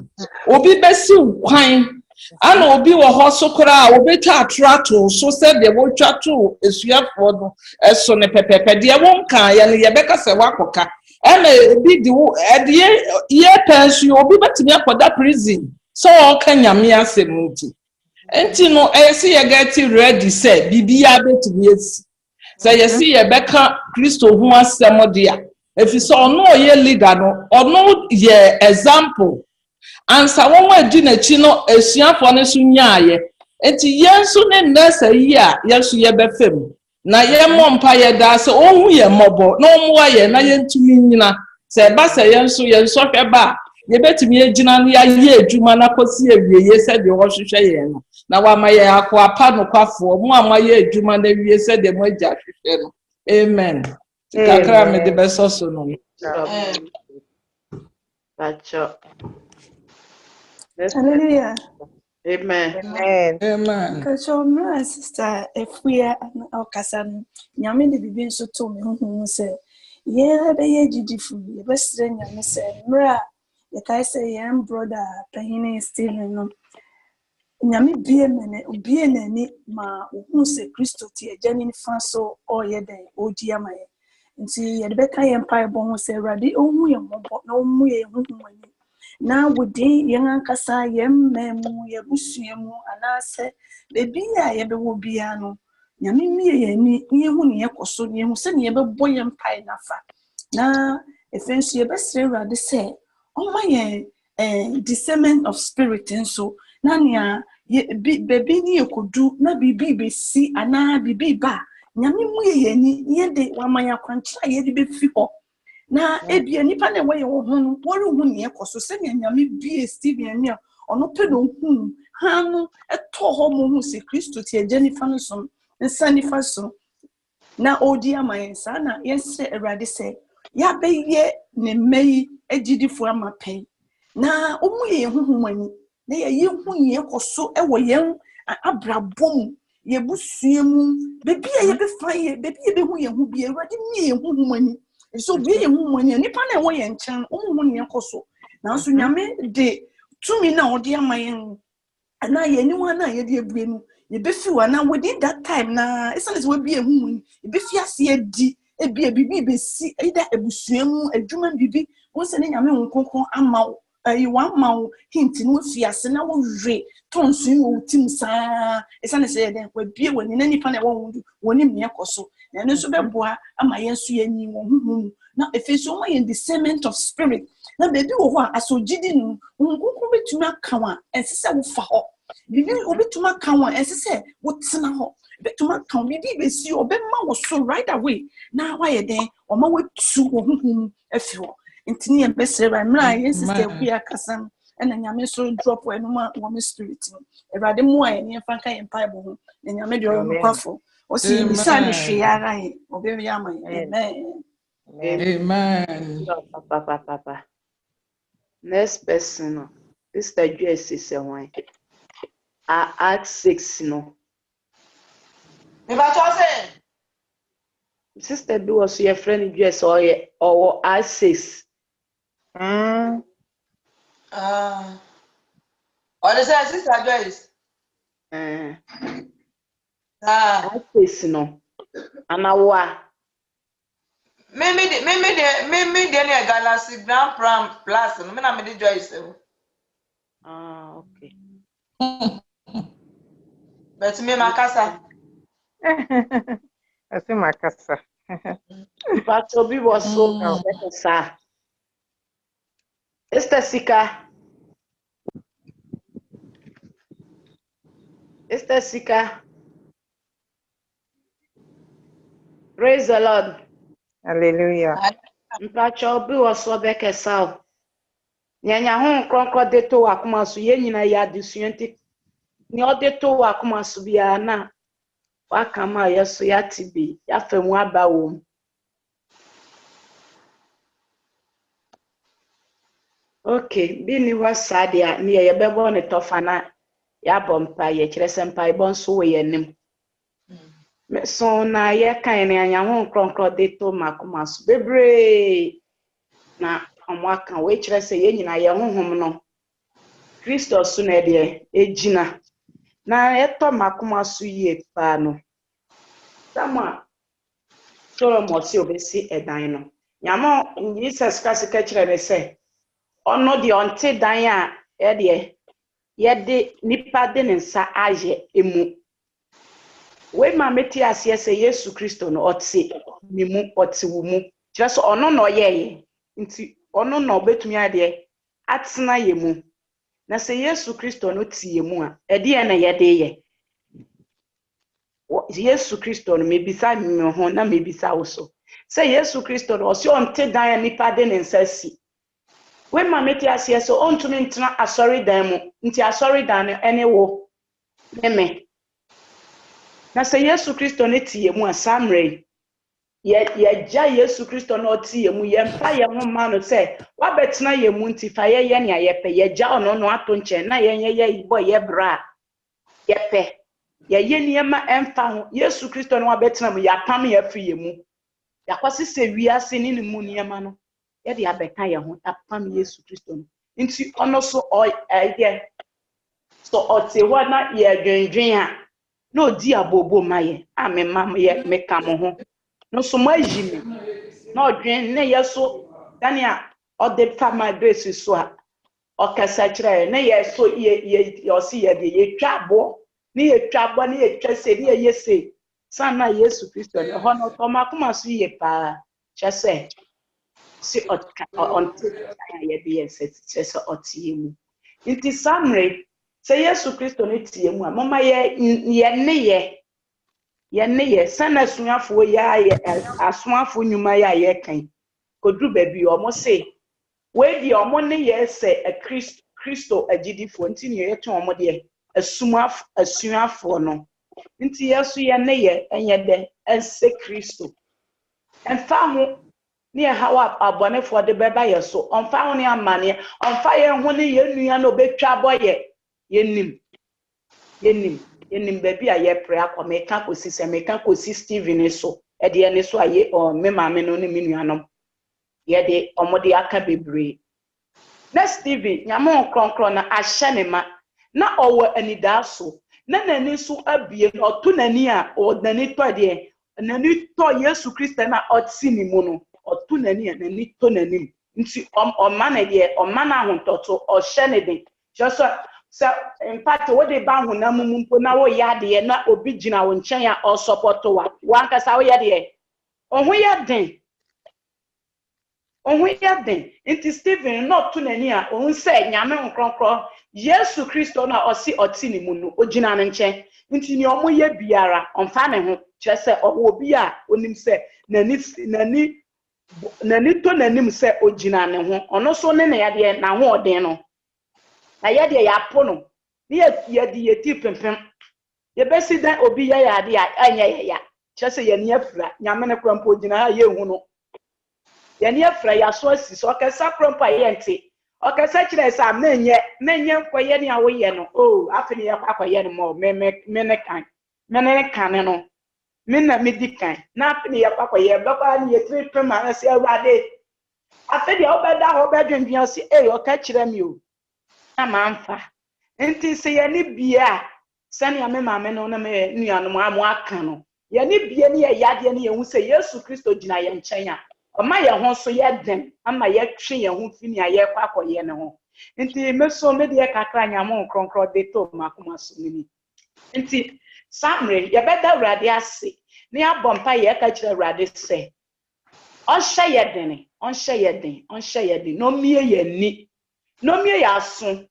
Speaker 1: obi besi kwan ana obi wo ho so kra obi twa atrato so se de wo twa to esuafo no eso ne pepepe de wo nka ye ne ye beka se wakoka ena obi di wo de ye penso obi betimi akoda prison so ka nyame asem nti enti no esi ye get ready say bibia betimi esi say yesi ye beka Kristo hu asem de a efise ono ye leader no ono ye example ansa won adi na chi no esuafo ne so nyaaye enti yensu ne nesa yi a yesu ye befem na ye mompa ye da se ohu ye mobo na omwa ye na ye ntumi nyina se ba se yensu hwe ba ye betimi agina na ye adwuma na kosi awie ye se de wo hwehwe ye no na wa ma ye akwa pa no kwafo mu ama ye adwuma na wie se de mo agya hwehwe no amen. Kakra me de besoso no.
Speaker 2: Bacho.
Speaker 6: Hallelujah.
Speaker 2: Amen.
Speaker 1: Amen.
Speaker 6: So my sister, if we are okasan, nyame de bibi nso to me hu se ye be ye gidifu ye be sire nyame se mra ye kai se ye brother Pahine Stephen no nyame bie nani ma hu se Kristo ti ejani fa so oye den odi amaye nti ye de be kan ye mpa bo hu se rade ohu ye mobo na omu ye hu mani na wudi yang kasa yem memu ye busuemu anase bebi a ye be wo bia no nyame mie ye ni hu ne yekoso ne hu se ne ye be boye mpai nafa na efensu ye be sire rade se oma ye discernment of spirit nso na nia bebi ni yekodu na bibi be si ana bibi ba nyame mu ye ni ye de wamanya kwantra ye de be fi ho na ebia nipa na we wo ho no wori hu ne ekoso se nyame bie Stephen ne ono pe no hu ha no eto ho mo hu se Kristo ti ejenifa no so nsanifa so na odi amayensa na yense erade se ya beye ne mai ejidifo amapen na omu ye hu mani na ye hu ye ekoso ewo yen abrabom ye busuemu bebi ye be fa ye bebi ye be hu ye hu bie erade mi ye hu mani so be ye hu mani nipa na wo ye nchan omu ne ekoso na so nyame de tumi na odi amayen na ye ni wana ye de ebuenu ye be fi wana within that time na essence we be hu mani ye be fi ase adi ebia bibi be si ida ebusuemu adwuma bibi won se ne nyame nkonkon amawo one mouth hinting with fias and I will re tonsu Tim Sa as I said would be when in any pan I won't one in Yakoso and also be boy am I yes any one now if it's only in the cement of spirit now baby what I so didn't to my kawa and sister will fall bibi obi tuma kan won ensese wo tena ho bi tuma kan bibi be si obi ma wo so right away na wa ye den o ma watu wo huhum afi ho ntini e besere ba mra ye sister ku ya kasam ena nyame so drop we no ma wo me spirit no erade mu aye ne fa kan bible ho na nyame de o kwafo o si misa ne hwe ara he obi ya ma amen
Speaker 1: Amen.
Speaker 2: Papa. Next person, no. Sister Joyce is one. Act 6, no.
Speaker 4: If I told say,
Speaker 2: Sister B was your friend Joyce or Act 6.
Speaker 4: or they say Sister Joyce.
Speaker 2: Act 6, no. And I
Speaker 4: Maybe the Galaxy Grand Prix Plus. No, me na me the Joyce.
Speaker 2: okay.
Speaker 4: But me makasa.
Speaker 7: I see my casa.
Speaker 2: But Obi was so better, sir. Sister Sika. Sister Sika. Praise the Lord.
Speaker 7: Hallelujah.
Speaker 2: Mpacha Obi was so better, sir. Nyanya ho kronkro de to akoma so ye nyina ya desuenti ni ode to akoma so bia na wakama yeso ya tibi ya famu aba wo okay bi ni wasadia ni ye bebo ne tofa na ya bompa ye kire sempa ibon so we yanim so na ye kan ni anya ho kronkro de to makoma so bebre na amwaka we kire se ye nyina ye honhom no Kristo so na de ejina na eto makoma so ye pa no sama Solomon si obesi edan no nyamo Jesus Christ ka kire ne se ono de onte dan a ye de nipa de ne nsa aye emu we ma meti ase se Yesu Kristo no otse ni mu otse wo mu kire so ono no ye nti ono no betumi ade atena ye mu na se Yesu Kristo no tie mu a ede na ye de ye Yesu Kristo no mebisa me ho na mebisa wo so se Yesu Kristo no osi onte dan nipa de ne nsasi we ma meti ase so ontumi ntena asori dan mu nti asori dan no ene wo meme na se Yesu Kristo no tie mu a samre ye ja Yesu Kristo no tie mu ye mpa ye ho ma no se wa betena ye mu nti fa ye ne ayepe ye ja ono no ato nche na ye ibo ye bra ye pe ye niema emfa ho Yesu Kristo no abetena mu ya pam ya fi ye mu ya kwase se wiase ni mu niema no ye de abeka ye ho apam Yesu Kristo no nti ono so ye so otewa na ye dwendwen a na odi abobo maye amema ye meka mo ho no so majimi na odwen na ye so dania ode fama grace so a okasa kire na ye so ye osi ye de ye twabo ni ye twabo ni ye twese ni ye se sana Yesu Kristo ne ho no to makoma so ye pa chese si onti ye de ye se chese otie mu nti samre se Yesu Kristo ne tie mu a mama ye ne ye sana suafo ya ye asuafo nyuma ya ye kan kodru baby omo se we di omo ne ye se Kristo agidifo nti ne ye ton omo de asuafo no nti Yesu ye ne ye enye de ense Kristo enfa ho ne hawa abonefo de beba ye so onfa ho ne amane onfa ye ho ne ye nua na obetwa boye yenim baby a ye pray akome ka kosi se me ka kosi Steven so e de ne so aye me maame no ne menuanom ye de omode aka bebre na Steven nyamo kronkron na ahye ne ma na owo anida so na nani so abie na oto nani a o nani to de nani to Yesu Kristo na otsi ni mu no oto nani a nani to nani nti ọma na de ọma na ahontoto ọhye ne den just so in fact what they ba ho na mumpo na wo ya de na obi gina wo nchen ya o support wa nkasa wo ya de ohun ya den nti Stephen not to nani a ohun say nyame nkronkro Yesu Kristo na osi oti ni mu no ogina ne nchen nti ni omo ye biara onfa ne ho kire se obi a onim se nani to nanim se ogina ne ho ono so ne na ya de na ho oden no na ye de ya po no ni ye de ye ti pempem ye besi dan obi ya de a anya ya kire se ye ne afra nyame ne krampo ogina ha ye hu no ye ne afra ya so asi so kasa krampo ye nte okasa kire se am na nye nkoye ne awo ye no afi ne ye kwakoye no mo me ne kan no me na medikan na afi ne ye kwakoye baba ne ye tri prema na se awade afi de obeda ho bedwendwen se oka kire mi o na manfa nti se ye ne bia sane ya me maame no na me nuanom amo aka no ye ne bia ne ye yade ne ye hu se Yesu Kristo gina ye nchen a Oma ye ho so ye den ama ye twe ye ho fini a ye kwakoye ne ho nti meso me de kakra nyamo kronkro de to makoma so ni nti samre ye beda urade ase ne abompa ye ka kire urade se on hye ye den no mie ye ni no mie ya so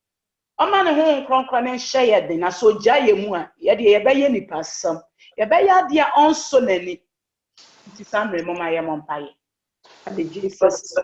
Speaker 2: oma ne ho kronkro ne hye ye den na so gya ye mu a ye de ye be ye nipa sam ye be ya de on so nani nti samre mo ma ye mompa ye the Jesus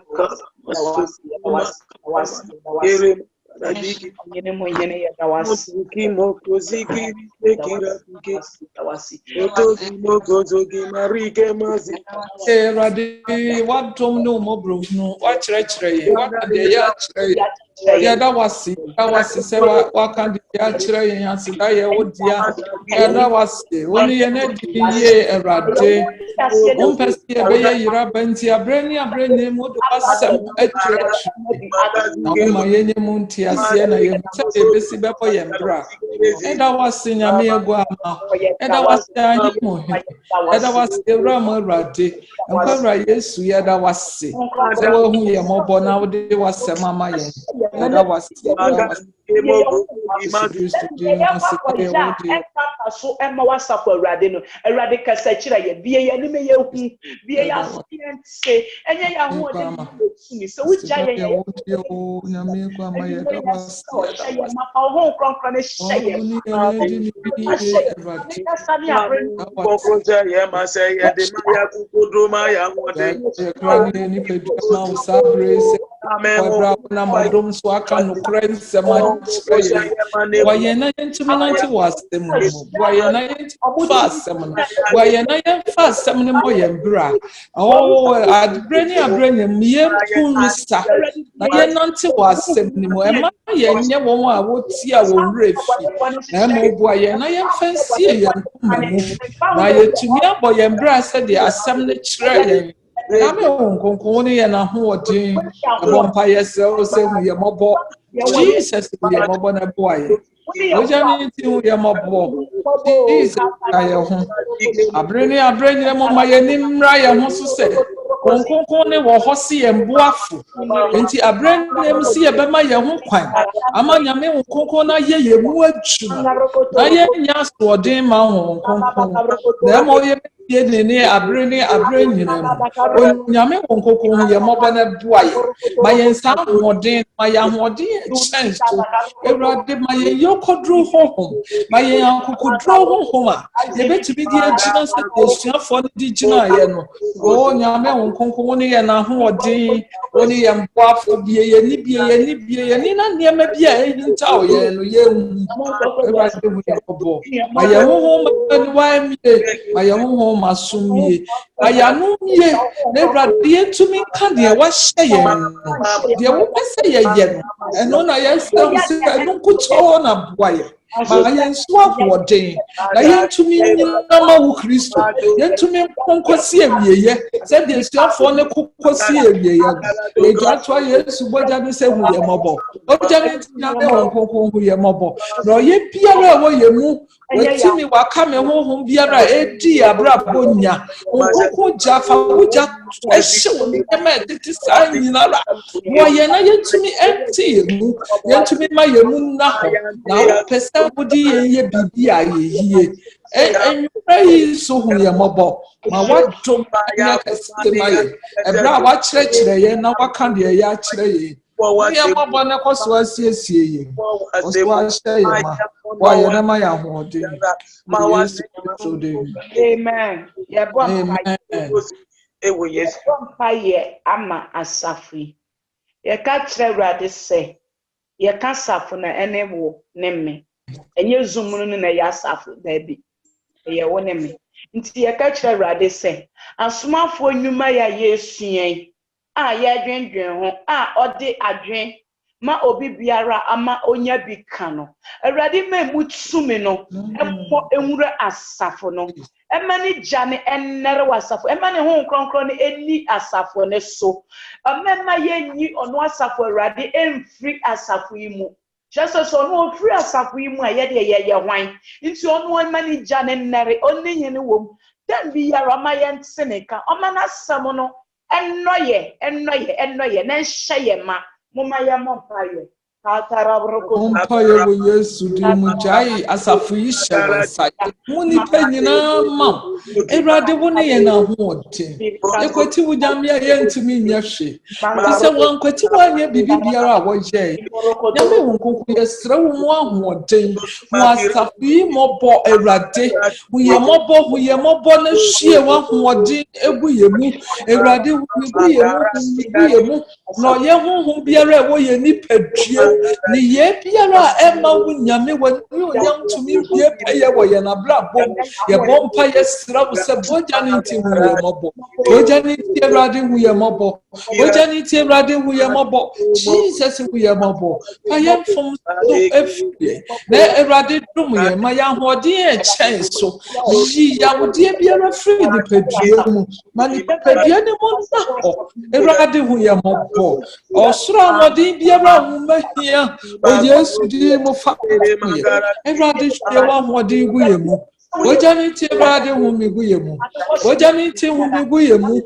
Speaker 2: so emma whatsapp urade no urade kasa kira ye bie ye ni me ye hu bie ya say enye ya hu ode ni so wuja ye nyame kwa ma ye da was ye ma pa ho kronkron ne hye
Speaker 3: ye ma say ye de ma ya kukodro ma ya wode
Speaker 1: ni pedu ma usabre se kwa na modom so aka no krense ma waye na yentumi nanti wasem waye na fasem waye na fasem ne mo yembra adbreni miye punsa na ye nanti wasem ne mo ema ye nye won a woti a won refi na mo bo ye na ye fansie ye nkumamu na ye tumi abo yembra se de asem ne kire ye na me won ni ye na ho odin ebo mpa ye se o se mu ye mobo Jesus ye mobo na boy Ojani ti hu ye mobo Jesus aye ho abreni mo ma ye nimra ye ho so se konkonkon ne wo ho se ye mboafo enti abreni nem se ye bema ye ho kwan ama nyame konkonkon na ye mu adwuma na ye nya so odin ma ho konkonkon na mo ye ni abreni nyina mo nyame konkonkon ye mobo na boaye ma ye nsa hodin ma ya hodin chance to Erade ma ye yokodro honhom ma ye yankokodro honhom a ye betumi di agina se osuafo ne di gina ye no o nyame wonkonko ne ye na hodin oni ye mboafo bie ye ni na niema bia ehinta o ye no ye hu erade hu ye obo ma ye honhom ni wa mie ma ye honhom asumie aya no mie erade ye tumi ka de wa hye ye no de wo pese ye no eno na ye se no kucho na boye ma ye nso abodin na ye ntumi nyina ma wo Kristo ye ntumi konkosi ewieye se de suafo ne konkosi ewieye ye jatwa Yesu boja no se hu ye mobo boja ne tina be won konko hu ye mobo no ye biara wo ye mu Wetimi wakame honhom biara edi abrabo nya onkoko jafa wuja ehye wonema editi saa nyinara wo ye na yentumi enti mu yentumi ma yemu na ho na pesa budi ye bibi ayehie enwura yi so hu ye mobo ma wadom anya kase ma ye ebra wa kyerɛkyerɛ ye na waka de ye akyerɛ ye ye mobo na koso asiesie ye oso ahyɛ ye ma wa ye na ma ya hoɔden.
Speaker 2: Amen. Yeah, Amen. Ama asafi. Ye ka kyerɛ Awurade sɛ ye ka safo na ene wo ne me. Enye zumunu no na ya safo da bi. Ye wo ne me. Nti ye ka kyerɛ Awurade sɛ asomafo nnwuma ya Yesuan a ye adwendwen ho a ɔde adwen ma obi biara ama onya bi ka no Awurade ma mutumi no empo enwura asafo no emani jane ennere wasafo emani ho nkronkron ne eni asafo ne so amema yenyi ono asafo Awurade emfiri asafo yi mu Jesus ono ofiri asafo yi mu aye de ye hwan nti ono emani jane ennere onni hene wom den bi yara ma yenteneka omana sam no ennoye na nhye ma Mumaya Mompaye,
Speaker 1: Mompaye wo Yesu di mujai asafu ishe sai. Muni penyina ma. Erade woni ye na hote. Ekweti wujamia ye ntumi nyahwe. Tise wankweti wanye bibi biara wo ye. Nyame wonkoku yesra wo mu ahoden. Mu asafu mobo erade. Wo ye mobo na hwie wa hoden egu ye mu. Erade wo ye mu. No ye honhom biara wo ye nipadue ni ye biara ema wo nyame wo nyam tumi bie peye wo ye na brabom ye bompa ye sra wo se boja ni nti hu ye mobo boja ni nti Awurade hu ye mobo boja ni nti Awurade hu ye mobo Jesus hu ye mobo ayem fom so efie na Awurade dum ye ma ya hode e chen so yi ya wo die biara free di padue mu ma ni padue ni mo na ho Awurade hu ye mobo osura modi biara hu mahia o Yesu di mo fa Awurade hwe wa modi gu ye mu Bojani ti Awurade hu mi gu ye mu bojani ti hu mi gu ye mu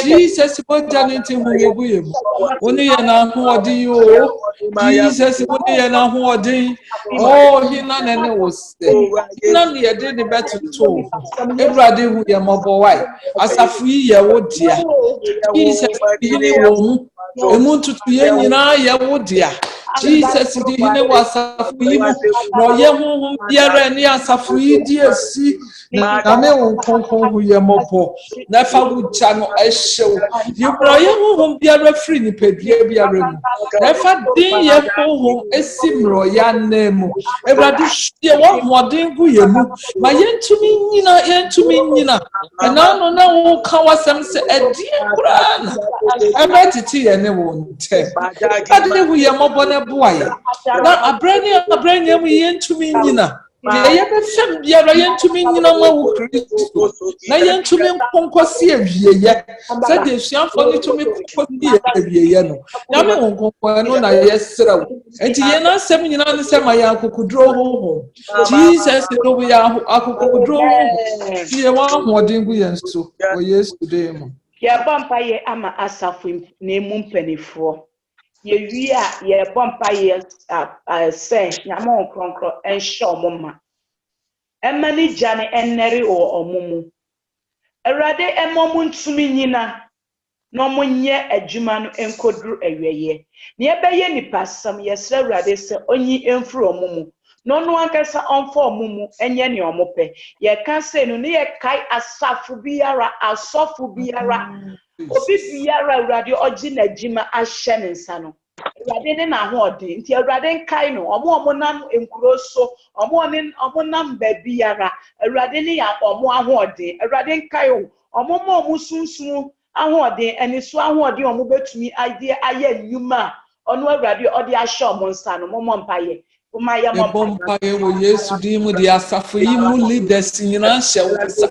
Speaker 1: Jesus bojani ti hu mi gu ye mu oni ye na hu odi o Jesus oni ye na hu odi oh hina nene wo se hina ne ye de betuto Awurade hu ye mobo wai asafu ye wo dia Jesus hini wo mu emu tutu ye nyina ye wo dia Jesus di hine wasafu yi mu no ye honhom biara ni asafu yi di esi na me wonkonkon hu ye mobo na fa wucha no ehyew yibro ye honhom biara free ni pedua biara mu na fa din ye honhom esimro ya nemu Awurade hwie wo hoden gu ye mu ma yentumi nyina na no na wo ka wasam se adie kura na abatiti ye ne wo ntem ade hu ye mobo na boaye na abrani mu yentumi nyina ye be fem biara yentumi nyina ma wo Kristo na yentumi nkonkosi awieye se de suafo ni tumi nkonkosi awieye no nyame nkonko no na yesra enti ye na asem nyina ne se ma ya akokudro ho Jesus no we ya akokudro ye wa hodin gu yenso o Yesu de mu
Speaker 2: ya bampa ye ama asafu na emu mpanifo ye wi a ye bampa ye se nyama onkronkro enhye omoma emani jane enneri o omumu Awurade emomu ntumi nyina no monye adwuma no enkodru aweye ne ebeye nipasam yesra Awurade se onyi emfuru omumu no no ankasa onfo omumu enye ne omope ye ka se no ne ye kai asafu biara asofu biara obi biara Awurade ogi na adwuma ahye ne nsa no Awurade ne na ho odi nti Awurade nkai no omo nam enkuro so omo nam ba biara Awurade ne ya omo aho odi Awurade nkai omo sunsun aho odi eniso aho odi omo betumi ide aye nnwuma ono Awurade odi ahye omo nsa no momo mpaye
Speaker 1: Bompa wo Yesu di mu di asafo yi mu leaders nyina hye wo sa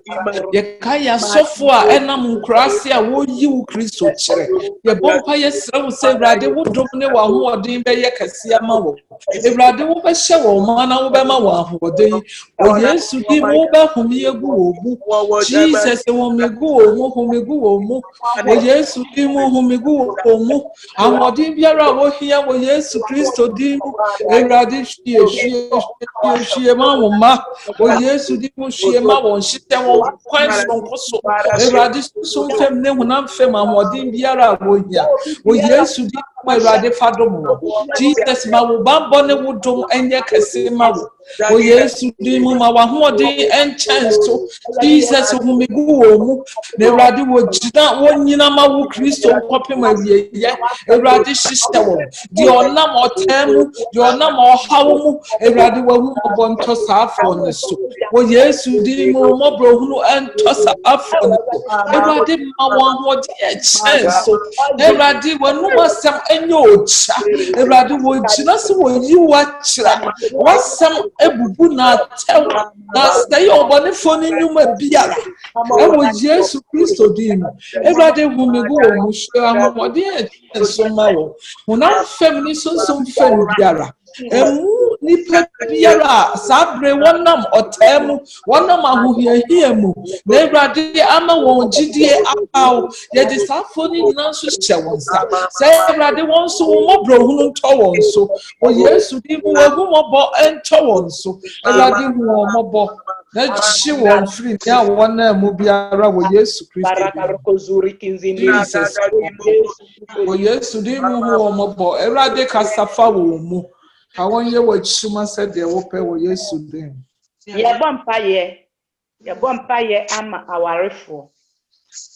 Speaker 1: ye kaya sofo a enam nkurase a wo yi wo Kristo kire ye bompa ye sra wo se Ewurade wo dom ne wa ho odin be ye kase ama wo Ewurade wo be hye wo ma na wo be ma wo ahodin o Yesu di mu be humi egu wo mu Jesus wo megu wo mu humegu wo mu o Yesu di mu humegu wo mu ahodin biara wo hia wo Yesu Kristo di mu Ewurade hwie ma wo ma o Yesu di mu hwie ma wo nhite wo kwan sonko so Ewurade so fem ne hunam fem ahodin biara wo hia o Yesu di mu Ewurade fadom wo Jesus ma wo bambo ne wo dom enye kase ma wo o Yesu di mu ma wa ho odin enchanso Jesus humegu wo mu na Ewurade wo gina wo nyina ma wo Kristo kopem awie ye Ewurade hyehyɛ wo di onam otemu di onam ohawo mu Ewurade wo hu obonto saafo ne so o Yesu di mu mo brohunu ento saafo ne so Ewurade ma wo ho odin enchanso Ewurade wo nu wasam enye ocha Ewurade wo gina so wo yi wa kira wasam ebubu na tew na stay obone foni nyuma biara ewo Yesu Kristo di mu Ewurade humegu wo mu hwe ahomode ensoma wo hunam fem ni sonsom fem biara emu nipa biara sabre wonam otemu wonam ahuhiahia mu na Ewurade ama won gidie apaw ye de safoni nanso hye won sa say Ewurade won so wo mobro hunu nto won so o Yesu di mu wagu mobo ento won so Ewurade hu won mobo na chi won free ya wona mu biara wo Yesu Kristo o Yesu di mu hu won mobo Ewurade kasafa wo mu awon ye wo chuma said de wo pe wo Yesu den
Speaker 2: ye bompa ye ama awarefo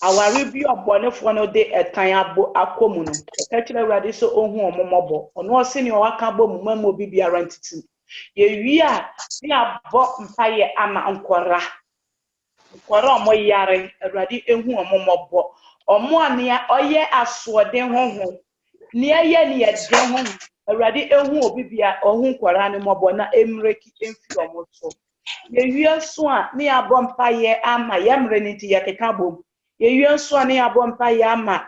Speaker 2: aware bi obonefo no de etan abo akomu no ka kire Ewurade so ohu omomobo ono ose ni o waka bo mu mamo bi biara ntiti ye wi a ni abo mpa ye ama nkora omo yare Ewurade ehu omomobo omo ania oye asoden hoho ni aye ni ye den hoho Ewurade ehu obi bia ohun nkora ne mobo na emreki emfi omo so ye wi so a ni abo mpa ye ama yemre ni ti ye keka bom ye wi so a ni abo mpa ye ama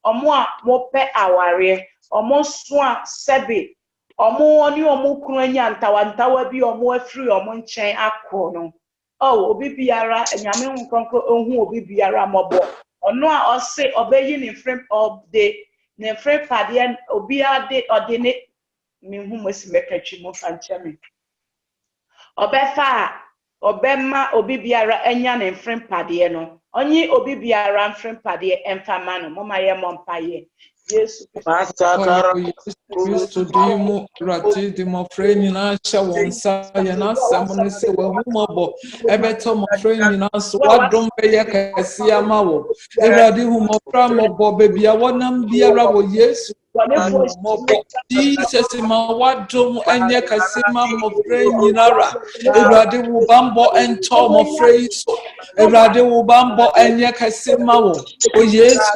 Speaker 2: omo a mo pe aware omo so a sebe omo oni omo kunu anya ntawa bi omo afiri omo nchen akọ no obi biara enyame nkonko ohun obi biara mobo ono a ose obeyi ni frame of the ne frame pade obi ade odene mi hu mosi mekatwi mo fanchame obefa obema obi biara enya ne frame pade no onyi obi biara frame pade emfama no moma ye mompaye Yesu
Speaker 1: Kristo di mu rati di mo freni na sha won sa ye na sam ne se wo hu mobo ebeto mo freni na so wadom be ye kase ama wo Ewurade hu mo fra mobo be bia wonam biara wo Yesu Jesus ma wadom enye kase ma mo freni na ra Ewurade wo bambo ento mo frei so Ewurade wo bambo enye kase ma wo o Yesu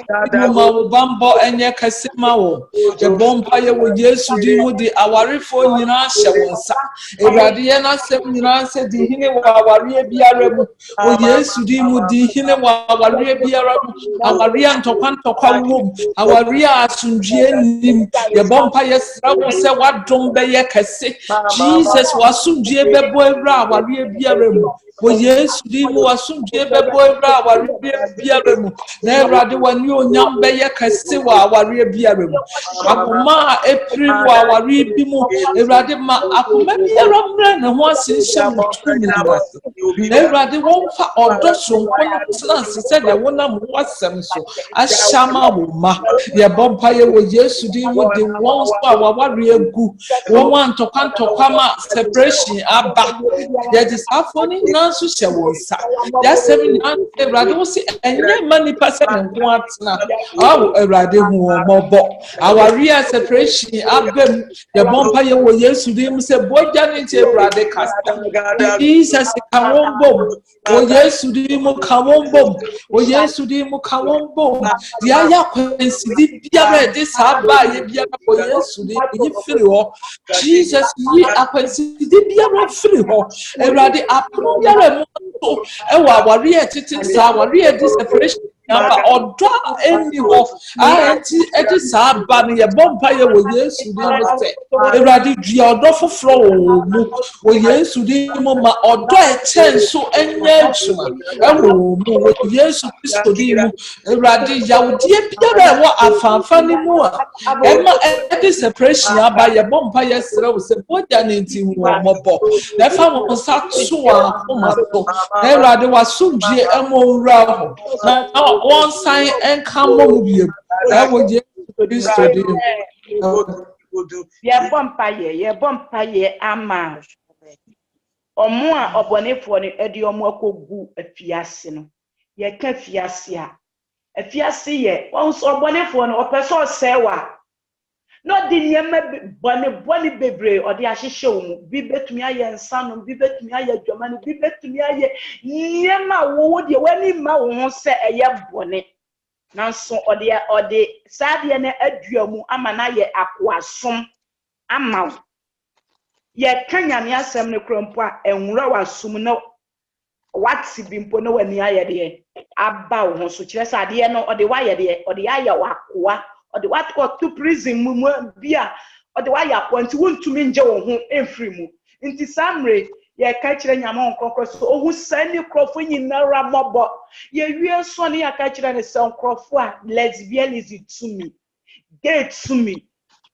Speaker 1: ma wo bambo enye kase ma wo ye bompa ye wo Yesu di mu di awarefo nyina hye wonsa Ewurade ye na sem nyina se di hine wa aware biara mu o Yesu di mu di hine wa aware biara mu aware antokwa wo aware asundue nim ye bompa ye sra wo se wadom be ye kase Jesus wasundue bebo Ewura aware biara mu o Yesu di mu wasundue bebo Ewura aware biara mu na Ewurade wani onyam be ye kase wa aware biara mu akoma epri wa aware bi mu Ewurade ma akoma biara mra na ho asenhyɛ mutumi na Ewurade won fa odo sonko na se de wona mo wasɛm so ahyama wo ma ye bompa ye wo Yesu di mu de won so aware egu won antokwa ma separation aba ye de safoni na so hyɛ won sa ya sɛm na Ewurade wo se enye mani pase ne ho atena awo Ewurade hu o mobo aware separation abem ye bompa ye wo Yesu di mu se boja ne tie Ewurade kasta Jesus ka won bom o Yesu di mu ka won bom o Yesu di mu ka won bom dia ya kwensi di biara de sa ba ye bia ko Yesu de yi firi ho Jesus yi akwasi de bia ro firi ho Ewurade apono biara mu so e wa wari e tete sa wari e separation Napa odo eni ho anti edi saa ba no ye bompa ye wo Yesu di mo se Ewurade dua odo foforo wo mu wo Yesu di mo ma odo so enye adwuma ewo mu wo Yesu Kristo di mu Ewurade yawdie biara wo afanfa ni mu a ema edi separation aba ye bompa ye sere wo se boja ne nti wo mobo na fa wo sa so a koma so Ewurade wasumdie emowura ho na one sign and come on you. That would you do.
Speaker 2: Ye bompa ye ama. Omo a obonefo ne edi omo akogu afiase no. Ye ka fiase a. Afiase ye, won so obonefo no opeso sewa. No di niema bone bebre odi ahyehye wo mu bi betumi aye nsa no bi betumi aye adwama no bi betumi aye niema wo de wani ma wo ho se eye bone nanso odi saade na aduamu ama na ye akoasom ama ye kanyame asem ne krompo a enwura wasum no wati bimpo no wani aye de aba wo ho so kire saade no odi wa ye de odi aye wakoa or the what got to prison mumu bia or the wire point won't to mean jo ho enfri mu inti samre ye ka kire nyama onkokro so ohu sani krofo nyinara mobo ye wie so ne ya ka kire ne san krofo a lesbianism to me gay to me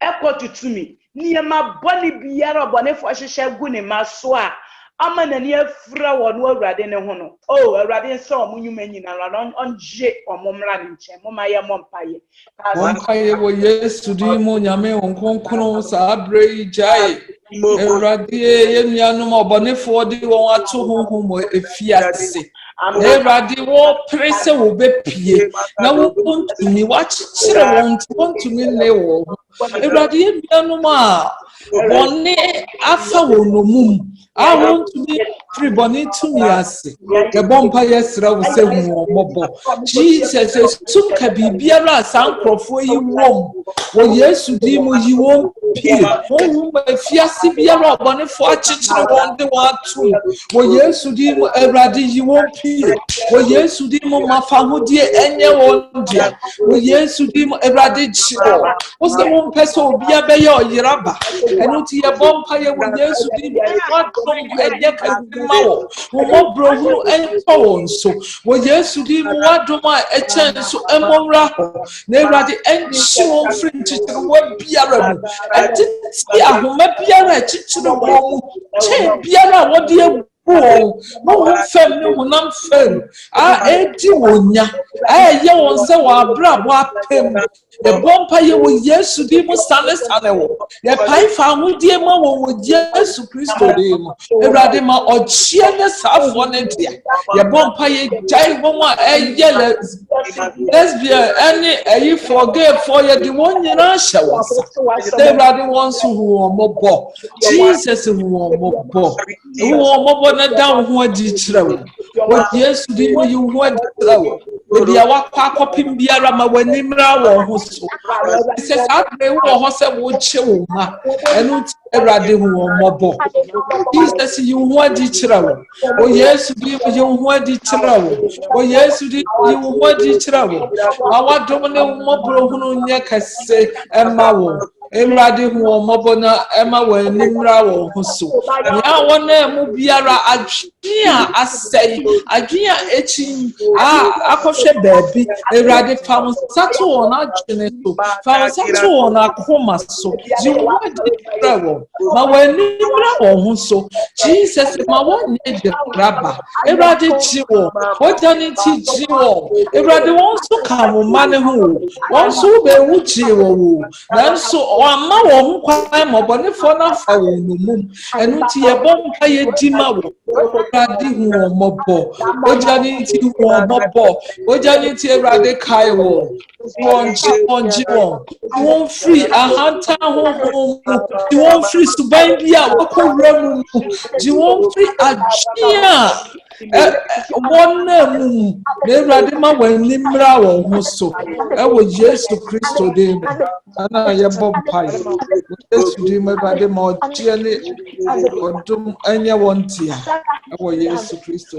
Speaker 2: equal to me niema boni biara bonefo hyehye gu ne maso a amana ne afra wono awurade ne ho no awurade nso omunyuma nyina onje omomra ne nche momaye mompaye
Speaker 1: mompaye wo Yesu di mo nyame onkonkron sa abre jai awurade ye nuanom obonefo di won ato honhom mo efiase awurade wo prese wo bepie na wo kontumi wachichire won kontumi le wo awurade ye nuanom a bone afa wo no mum I want to be free bonnet to me as the bompire sra say mobo. Jesus says, soon can be biara sancro for you womb. Well, yes, you deem you won't pay. Oh, my fiasi biara bonnet for chicken one the one too. Well, yes, you deem a radi you won't pay. Well, yes, you deem my family and your own dear. Well, yes, you deem a radish. What's the one person be a bayo yiraba? And not your bompire when yes, you deem what. Mawo wo brohu enpo so wo Yesu di mu wadoma echen so emomra ho na Ewurade enchi won free chichiri wo biara mu enti ahoma biara chichiri wo mu che biara wo de no fem no hunam fem edi wonya ye won se wa bra bo apem the bompa ye wo Yesu di mu sane wo ye pai fa hodie ma wo Yesu Kristo di mu Ewurade ma ochie ne safo ne dia ye bompa ye jai wo ma ye lesbian any forgive for ye di won nyina hye wo Ewurade won so wo mobo Jesus wo mobo wo mobo na down ho adi kire wo Yesu di wo yi ho adi kire wo bia wakwa akopim biara ma wanimra wo ho so se sadre wo ho se wo che wo ma enu Ewurade ho mobo Jesus yi ho adi kire wo Yesu di wo yi ho adi kire wo Yesu di yi ho adi kire wo awadom ne mobro hunu nye kase ema wo Ewurade hu omobo na ema wanimra wo ho so ya wona mu biara adwea asai adwea echi akohwe baabi Ewurade fa sato won adwene so fa sato won akoma so ji wodi prawo ma wanimra wo ho so Jesus ma wonye de raba Ewurade ji wo wodani ti ji wo Ewurade won so ka mo mane ho won so be wuchi wo nanso amma wo nkwan mobonefo na fa wo numum enu ti ye bompa ye dima wo Ewurade hu mobo ojani ti hu mobo ojani ti Ewurade kai wo wonji won free ahanta ho won free suban bia wo ko ramu ji won free ajia One Nevradima when Nimra or so. I was Yesu Christo de Anna Yabom Pai. Yes, you did my body more cheerly or do any one tea. I was Yesu Christo.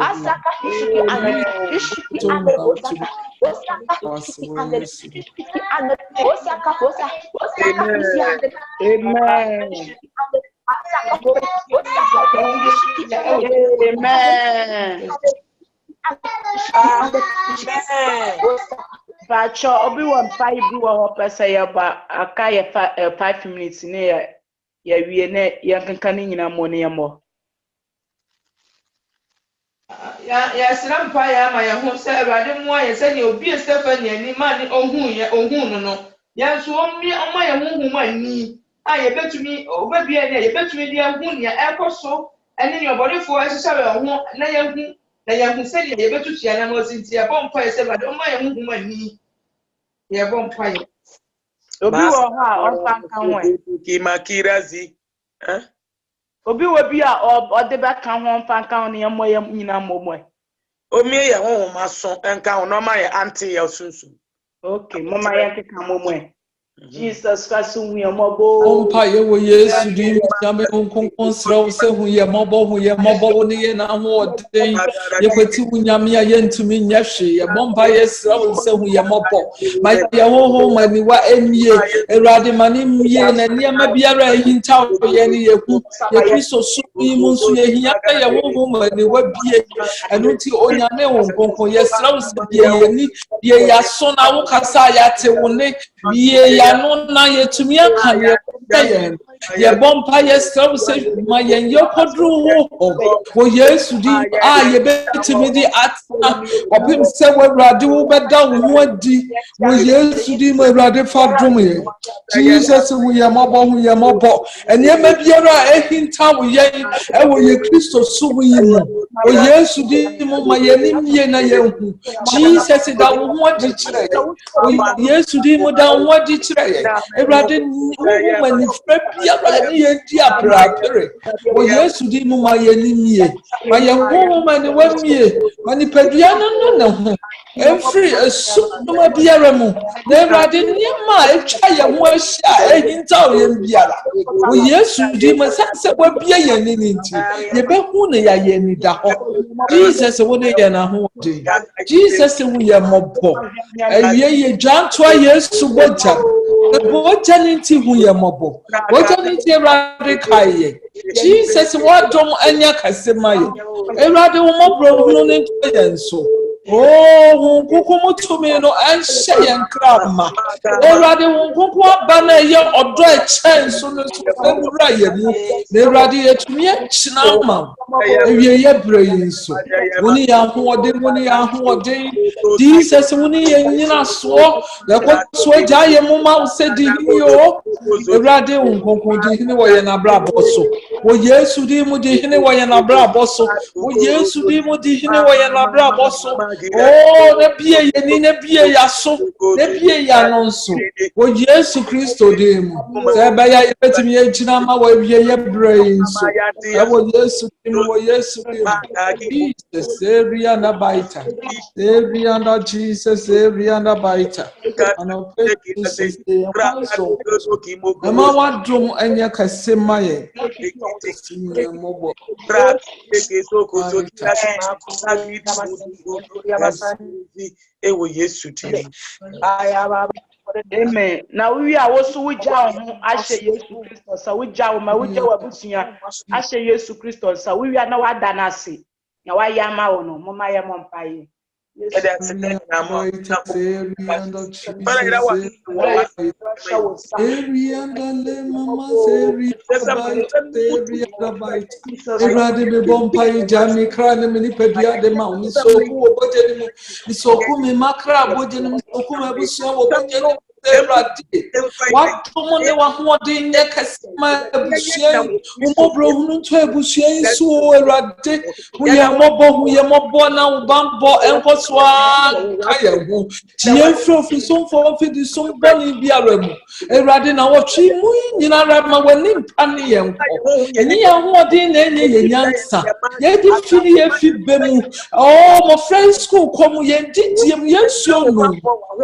Speaker 2: Bacho obi 5 bi wo pesa ya ba aka ya 5 minutes ne ya wie ne ya kanka ne nyina mo ne mo
Speaker 4: ya sram pa ya ma ya hu se Awurade mu aye se ne obi Stephanie ani ma ne ohun no ya so omi oma ya hu ma ni aye betumi obabia ne ya betumi dia hu ne ekoso ene ne obodefo ehisa we hu na ya hu se ne ya betu tia na mo sinti ya bompa ya se Awurade oma ya hu ma ni ya bompa ya
Speaker 2: obi wo ha onfa kan ho
Speaker 3: ki makirazi
Speaker 2: obi wo bi a ode be kan ho onfa kan ne mo ya nyina mo
Speaker 3: omie ya ho ma so enka ho no ma ya anti ya sunsun.
Speaker 2: Okay, mama ya keka mo Jesus Christ hu ya mobo
Speaker 1: Ompa ye wo Yesu di nyame konkon sraw se hu ye mobo ne ye na ho odin ye kwati hu nyame ya ye ntumi nya hwe ye bompa ye sraw se hu ye mobo ma ye ho mani wa emie Awurade mani mie na niam biara hinta ye ne ye hu ye Kristo su mu nsu ye hia pe ye ho mani wa bie anu ti onyame wo konkon ye sraw se ye ni ye ya so na wo kasa ya te wo ne ye ya no na ye tumi aka ye bompa ye sraw se ma ye yokodru wo Yesu di ye betimi di atna opim se wo Awurade wo beda wo ho adi wo Yesu di mo Awurade fa dom ye Jesus wo ye mobo eniema biara ehinta wo ye wo ye Kristo su wo yi mo wo Yesu di mo ma ye nimye na ye hu Jesus da wo ho adi kire wo Yesu di mo da wo adi kire ye Awurade wo ma ni fra biara ni ye di aprapere wo Yesu di mo ma ye nimye ma ye ho ma ni wamie ma ni padua no na ho every asuma biara mu na Awurade niema etwa ye ho ahia ehinta wo ye biara wo Yesu di mo sanse wo bia ye ni nti ye be hu ne ya ye ni da ho Jesus wo ne ye na ho de Jesus wo ye mobo ewie ye dwanto Yesu boja ni nti hu ye mobo boja ni nti Awurade kai ye Jesus wo dom anya kasema ye Awurade wo mobro hu ne nti ye nso kukumu tumi no anshe yankrama Awurade wo kuku aba na ye odo e chen so no so fewura ye mu na Awurade ye tumi achina ma ewie ye brain so woni ya hoode Jesus woni ye nyina so ya ko so ja ye mu ma se di yo Awurade wo kuku di hini wo ye na bra boso wo Yesu di mu di hini wo ye na bra boso wo Yesu di mu di hini wo ye na bra boso ne bie ye ni ne bie ya so ne bie ya no so wo Yesu Kristo de mu se ba ya betimi ye gina ma wo bie ye brain so wo Yesu de mu wo Yesu de mu Jesus area na baita area na Jesus area na baita ana Jesus de so ma wa dum anya kasema ye mobo
Speaker 3: ewo Yesu ti
Speaker 2: amen na wi a wo so wugya ho ahye Yesu Kristo sa wugya wo ma wugya wabusia ahye Yesu Kristo sa wi a na wada na ase na wa ya ma wo no mama ya mo mpaye
Speaker 1: Eradi. What woman was more than Yakasma Busian, Umobro to Busian, so Eradi. We are more now, Bambo, and Coswan, Kayabu. Tiafro for some for the some bunny biarem. Eradi now what she moved in Arama when in Paniam. And you are more than any youngster. Yet if you bemu, oh, my friend's school come yen did yes, you know.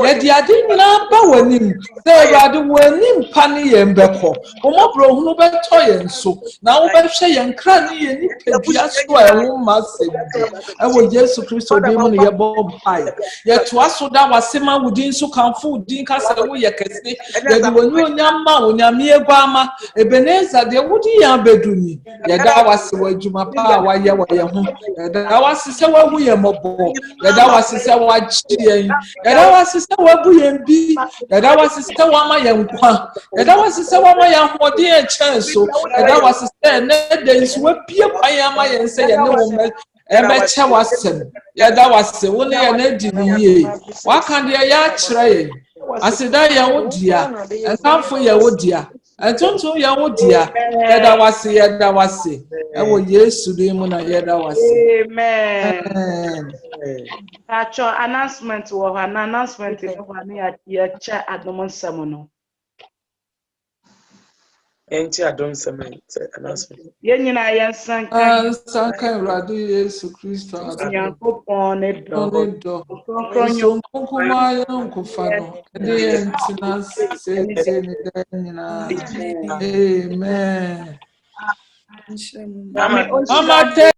Speaker 1: Yet I didn't know when him. They rather when him Panny and Beko. Omobro no better toy so. Now by say and cranny and just well, must say. I will just to Christo demon your bob pie. Yet to us so that was Sima within so come food, dinkas away a castle. Yet when you Yama, when Yamia Bama, Ebenezer, there would be a bedroom. Yet that was where Jumapa, why you were home. That was to say what we are mobile. That was to say what she that was to say what we and be. That was to say what my young one. That was to say what my young one dear chance. So that was to say that there is what Pia Payama and say no woman. Ebecha was him. Yeah, that was only an engineer. Why can't you try? I said, I would dear, and come for your wood dear. I don't know your wood dear. That was it, that was it. I will yes to the moon, that was it.
Speaker 2: Amen. That's your announcement or an announcement in your chat at the Monsamono.
Speaker 3: Ain't you? I don't say announcement.
Speaker 2: Yen I am Sanka
Speaker 1: Radu Yesu Christo.
Speaker 2: On it,
Speaker 1: Amen.